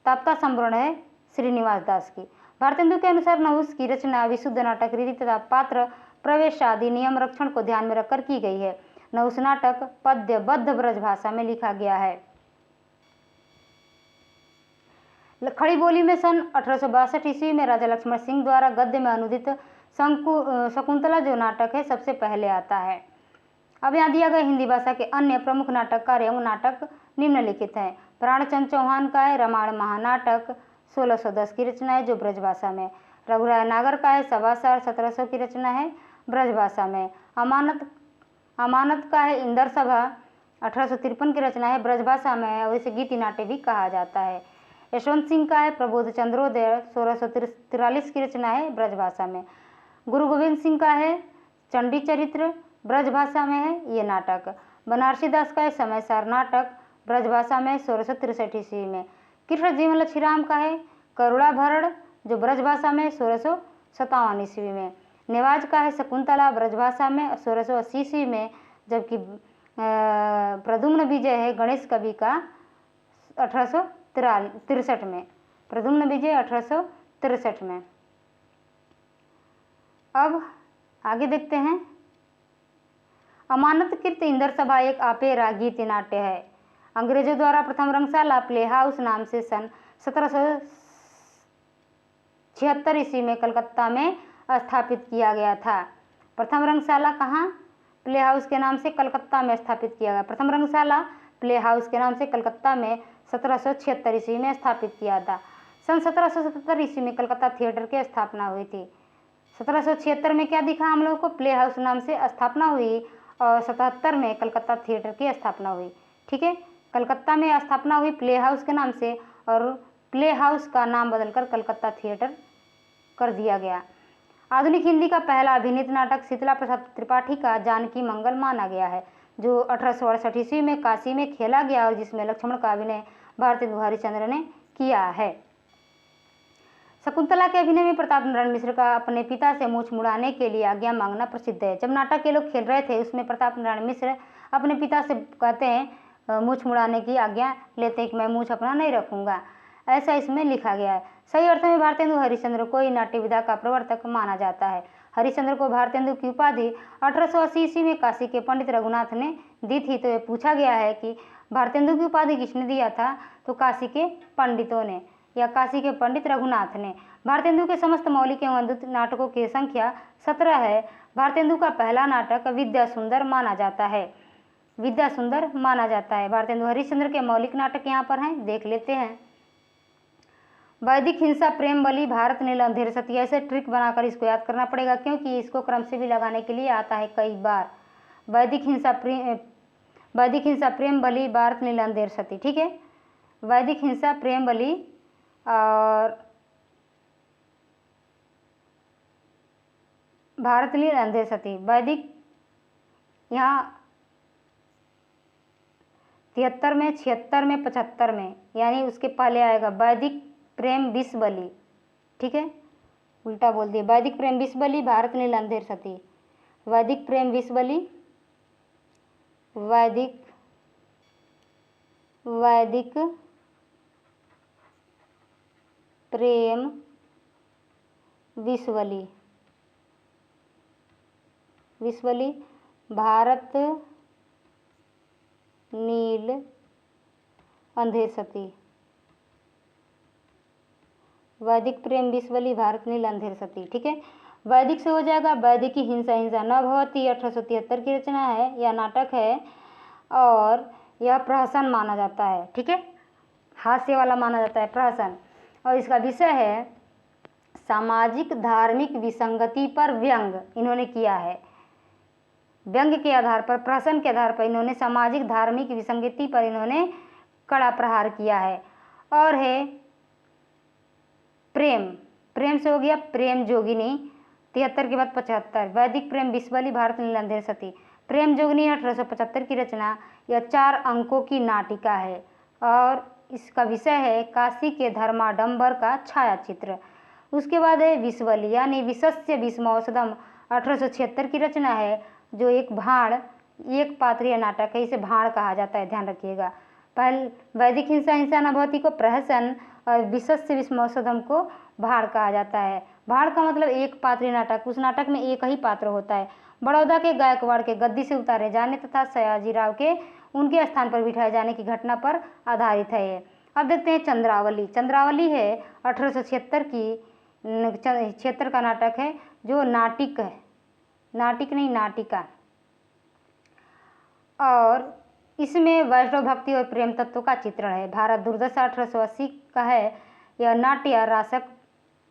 ताप्ता संवरण है श्रीनिवास दास की। भारतेंदु के अनुसार नहुस की रचना विशुद्ध नाटक रीति तथा पात्र प्रवेश आदि नियम रक्षण को ध्यान में रखकर की गई है। नहुस नाटक पद्यबद्ध ब्रज भाषा में लिखा गया है। खड़ी बोली में सन 1862 ईस्वी में राजा लक्ष्मण सिंह द्वारा गद्य में अनुदित शकुंतला जो नाटक है सबसे पहले आता है। अब यहाँ दिया गया हिंदी भाषा के अन्य प्रमुख नाटककार एवं नाटक निम्नलिखित हैं। प्राणचंद चौहान का है रामायण महानाटक 1610 की रचना है जो ब्रजभाषा में। रघुराय नागर का है सवासार 1700 की रचना है ब्रजभाषा में। अमानत का है इंदर सभा 1853 की रचना है ब्रजभाषा में और इसे गीति नाट्य भी कहा जाता है। यशवंत सिंह का है प्रबोध चंद्रोदय 1643 की रचना है ब्रजभाषा में। गुरु गोविंद सिंह का है चंडी चरित्र ब्रजभाषा में है ये नाटक। बनारसी दास का है समयसार नाटक ब्रजभाषा में 1663 ईस्वी में। कृष्ण जीवन लक्ष्मीराम का है करुणाभरण जो ब्रजभाषा में 1657 ईस्वी में। नेवाज का है शकुंतला ब्रजभाषा में 1680 ईस्वी में, जबकि प्रद्युम्न विजय है गणेश कवि का 1863 में। प्रद्युम्न विजय 1863 में। अब आगे देखते हैं। अमानत कृत इंदर सभा एक आपेरा गीति नाट्य है। अंग्रेजों द्वारा प्रथम रंगशाला प्ले हाउस नाम से सन 1776 ईस्वी में कलकत्ता में स्थापित किया गया था। प्रथम रंगशाला कहाँ? प्ले हाउस के नाम से कलकत्ता में स्थापित किया गया। प्रथम रंगशाला प्ले हाउस के नाम से कलकत्ता में 1776 ईस्वी में स्थापित किया था। सन 1777 ईस्वी में कलकत्ता थिएटर की स्थापना हुई थी। 1776 में क्या दिखा हम लोगों को? प्ले हाउस नाम से स्थापना हुई और 77 में कलकत्ता थिएटर की स्थापना हुई। ठीक है, कलकत्ता में स्थापना हुई प्ले हाउस के नाम से और प्ले हाउस का नाम बदलकर कलकत्ता थिएटर कर दिया गया। आधुनिक हिंदी का पहला अभिनीत नाटक शीतला प्रसाद त्रिपाठी का जानकी मंगल माना गया है, जो 1868 ईस्वी में काशी में खेला गया और जिसमें लक्ष्मण का अभिनय भारतेंदु हरिश्चंद्र ने किया है। शकुंतला के अभिनय में प्रताप नारायण मिश्र का अपने पिता से मूछ मुड़ाने के लिए आज्ञा मांगना प्रसिद्ध है। जब नाटक के लोग खेल रहे थे उसमें प्रताप नारायण मिश्र अपने पिता से कहते हैं मूछ मुड़ाने की आज्ञा लेते हैं कि मैं मूछ अपना नहीं रखूंगा, ऐसा इसमें लिखा गया है। सही अर्थ में भारतेंदु हरिश्चंद्र को ही नाट्य विधा का प्रवर्तक माना जाता है। हरिश्चंद्र को भारतेंदु की उपाधि 1880 ईस्वी में काशी के पंडित रघुनाथ ने दी थी। तो ये पूछा गया है कि भारतेंदु की उपाधि किसने दिया था? तो काशी के पंडितों ने या काशी के पंडित रघुनाथ ने। भारतेंदु के समस्त मौलिक एवं अद्भुत नाटकों की संख्या 17 है। भारतेंदु का पहला नाटक विद्या सुंदर माना जाता है। विद्या सुंदर माना जाता है। भारतेंदु हरिश्चंद्र के मौलिक नाटक यहाँ पर हैं, देख लेते हैं। वैदिक हिंसा, प्रेम बलि, भारत नील, अंधेर सती, ऐसे ट्रिक बनाकर इसको याद करना पड़ेगा क्योंकि इसको क्रम से भी लगाने के लिए आता है कई बार। वैदिक हिंसा, प्रेम बलि, भारत नील, अंधेर सती। ठीक है, वैदिक हिंसा, प्रेम बलि और भारत नील, अंधेर सती। वैदिक यहाँ 73 में, 76 में, 75 में, यानी उसके पहले आएगा वैदिक प्रेम विष बलि। ठीक है, उल्टा बोल दिए। वैदिक प्रेम विष बलि, भारत नील, अंधेर सती। वैदिक प्रेम विष बलि, वैदिक प्रेम विष बलि, भारत नील, अंधेर सती। वैदिक प्रेम विष बलि, भारत नील, अंधेर सती। ठीक है, वैदिक से हो जाएगा वैदिक की हिंसा, हिंसा न भवती 1873 की रचना है या नाटक है। और यह प्रहसन माना जाता है, ठीक है, हास्य वाला माना जाता है प्रहसन। और इसका विषय है सामाजिक धार्मिक विसंगति पर व्यंग इन्होंने किया है। व्यंग के आधार पर, प्रहसन के आधार पर इन्होंने सामाजिक धार्मिक विसंगति पर इन्होंने कड़ा प्रहार किया है। और है प्रेम, प्रेम से हो गया प्रेम जोगिनी 73 के बाद 75, वैदिक प्रेम बिस्वली भारत नील अंधेर सती। प्रेम जोगिनी 1875 की रचना, यह 4 अंकों की नाटिका है और इसका विषय है काशी के धर्माडंबर का छायाचित्र। उसके बाद है विस्वली यानी विशस्य भीष्मौषधम 1876 की रचना है, जो एक भाण एक पात्रीय नाटक है, इसे भाण कहा जाता है, ध्यान रखिएगा। पहले वैदिक हिंसा हिंसा न भवती को प्रहसन और विशस्य भीष्मौषधम को भाण कहा जाता है। भाण का मतलब एक पात्रीय नाटक, उस नाटक में एक ही पात्र होता है। बड़ौदा के गायकवाड़ के गद्दी से उतारे जाने तथा सयाजीराव के उनके स्थान पर बिठाए जाने की घटना पर आधारित है ये। अब देखते हैं चंद्रावली। चंद्रावली है 1876 की क्षेत्र का नाटक है, जो नाटिक है, नाटिक नहीं नाटिका। और इसमें वैष्णव भक्ति और प्रेम तत्व का चित्रण है। भारत दुर्दशा 1880 का है। यह नाट्य या रासक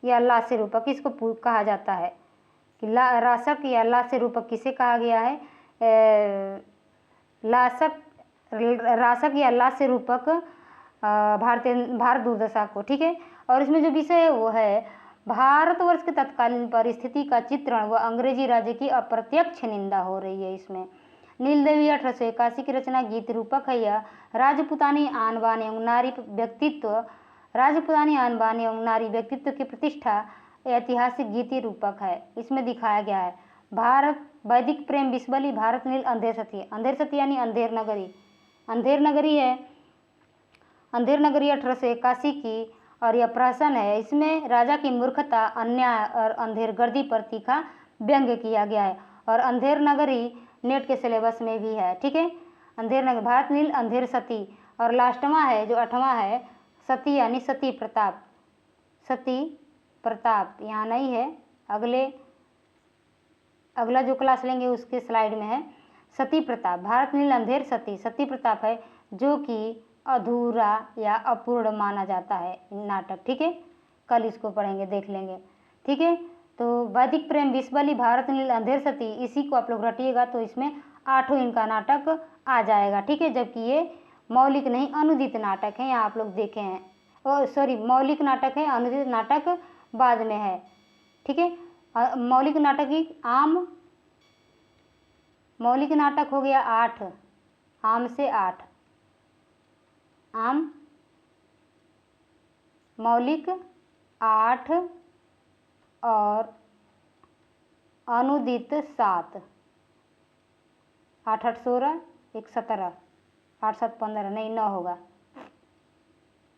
या लास्य रूपक इसको कहा जाता है कि रासक या लास्य रूपक किसे कहा गया है, रासक या लास्य रूपक भारत दुर्दशा को, ठीक है। और इसमें जो विषय है वो है भारतवर्ष के तत्कालीन परिस्थिति का चित्रण व अंग्रेजी राज्य की अप्रत्यक्ष निंदा हो रही है इसमें। नीलदेवी 1881 की रचना गीत रूपक है। यह राजपुतानी आन बान एवं नारी व्यक्तित्व, राजपुतानी आन बान एवं नारी व्यक्तित्व की प्रतिष्ठा ऐतिहासिक गीति रूपक है। इसमें दिखाया गया है भारत वैदिक प्रेम बिस्वली भारत नील अंधेर सती। अंधेर सती यानी अंधेर नगरी, अंधेर नगरी है, अंधेर नगरी 1881 की। और यह प्रहसन है। इसमें राजा की मूर्खता, अन्याय और अंधेर गर्दी पर तीखा व्यंग्य किया गया है। और अंधेर नगरी नेट के सिलेबस में भी है, ठीक है। अंधेर नगरी भारत नील अंधेर सती। और लास्टवा है जो 8वां है सती यानी सती प्रताप, सती प्रताप यहाँ नहीं है, अगला जो क्लास लेंगे उसके स्लाइड में है सती प्रताप। भारत नील अंधेर सती सती प्रताप है, जो कि अधूरा या अपूर्ण माना जाता है नाटक, ठीक है। कल इसको पढ़ेंगे, देख लेंगे, ठीक है। तो वैदिक प्रेम बिस्वली भारत नील अंधेर सती, इसी को आप लोग रटिएगा तो इसमें 8 इनका नाटक आ जाएगा, ठीक है। जबकि ये मौलिक नहीं अनुदित नाटक है, यहाँ आप लोग देखे हैं, ओ सॉरी मौलिक नाटक है, अनुदित नाटक बाद में है, ठीक है। मौलिक नाटक ही आम, मौलिक नाटक हो गया 8, आम से 8, आम मौलिक 8 और अनुदित 7, 8 8 16 1 17, 8 7 15 नहीं 9 होगा,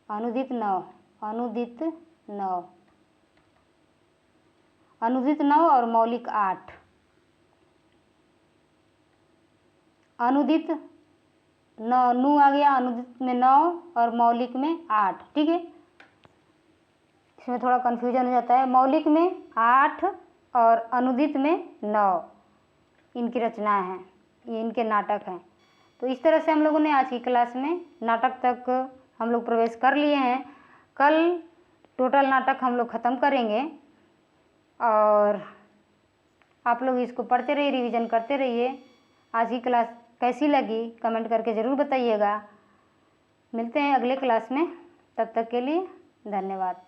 अनुदित 9, अनुदित 9, अनुदित 9 और मौलिक 8, अनुदित 9 नू आ गया, अनुदित में 9 और मौलिक में 8, ठीक है। इसमें थोड़ा कन्फ्यूजन हो जाता है, मौलिक में 8 और अनुदित में 9 इनकी रचनाएं हैं, ये इनके नाटक हैं। तो इस तरह से हम लोगों ने आज की क्लास में नाटक तक हम लोग प्रवेश कर लिए हैं। कल टोटल नाटक हम लोग ख़त्म करेंगे और आप लोग इसको पढ़ते रहिए, रिवीजन करते रहिए। आज की क्लास कैसी लगी कमेंट करके ज़रूर बताइएगा। मिलते हैं अगले क्लास में, तब तक के लिए धन्यवाद।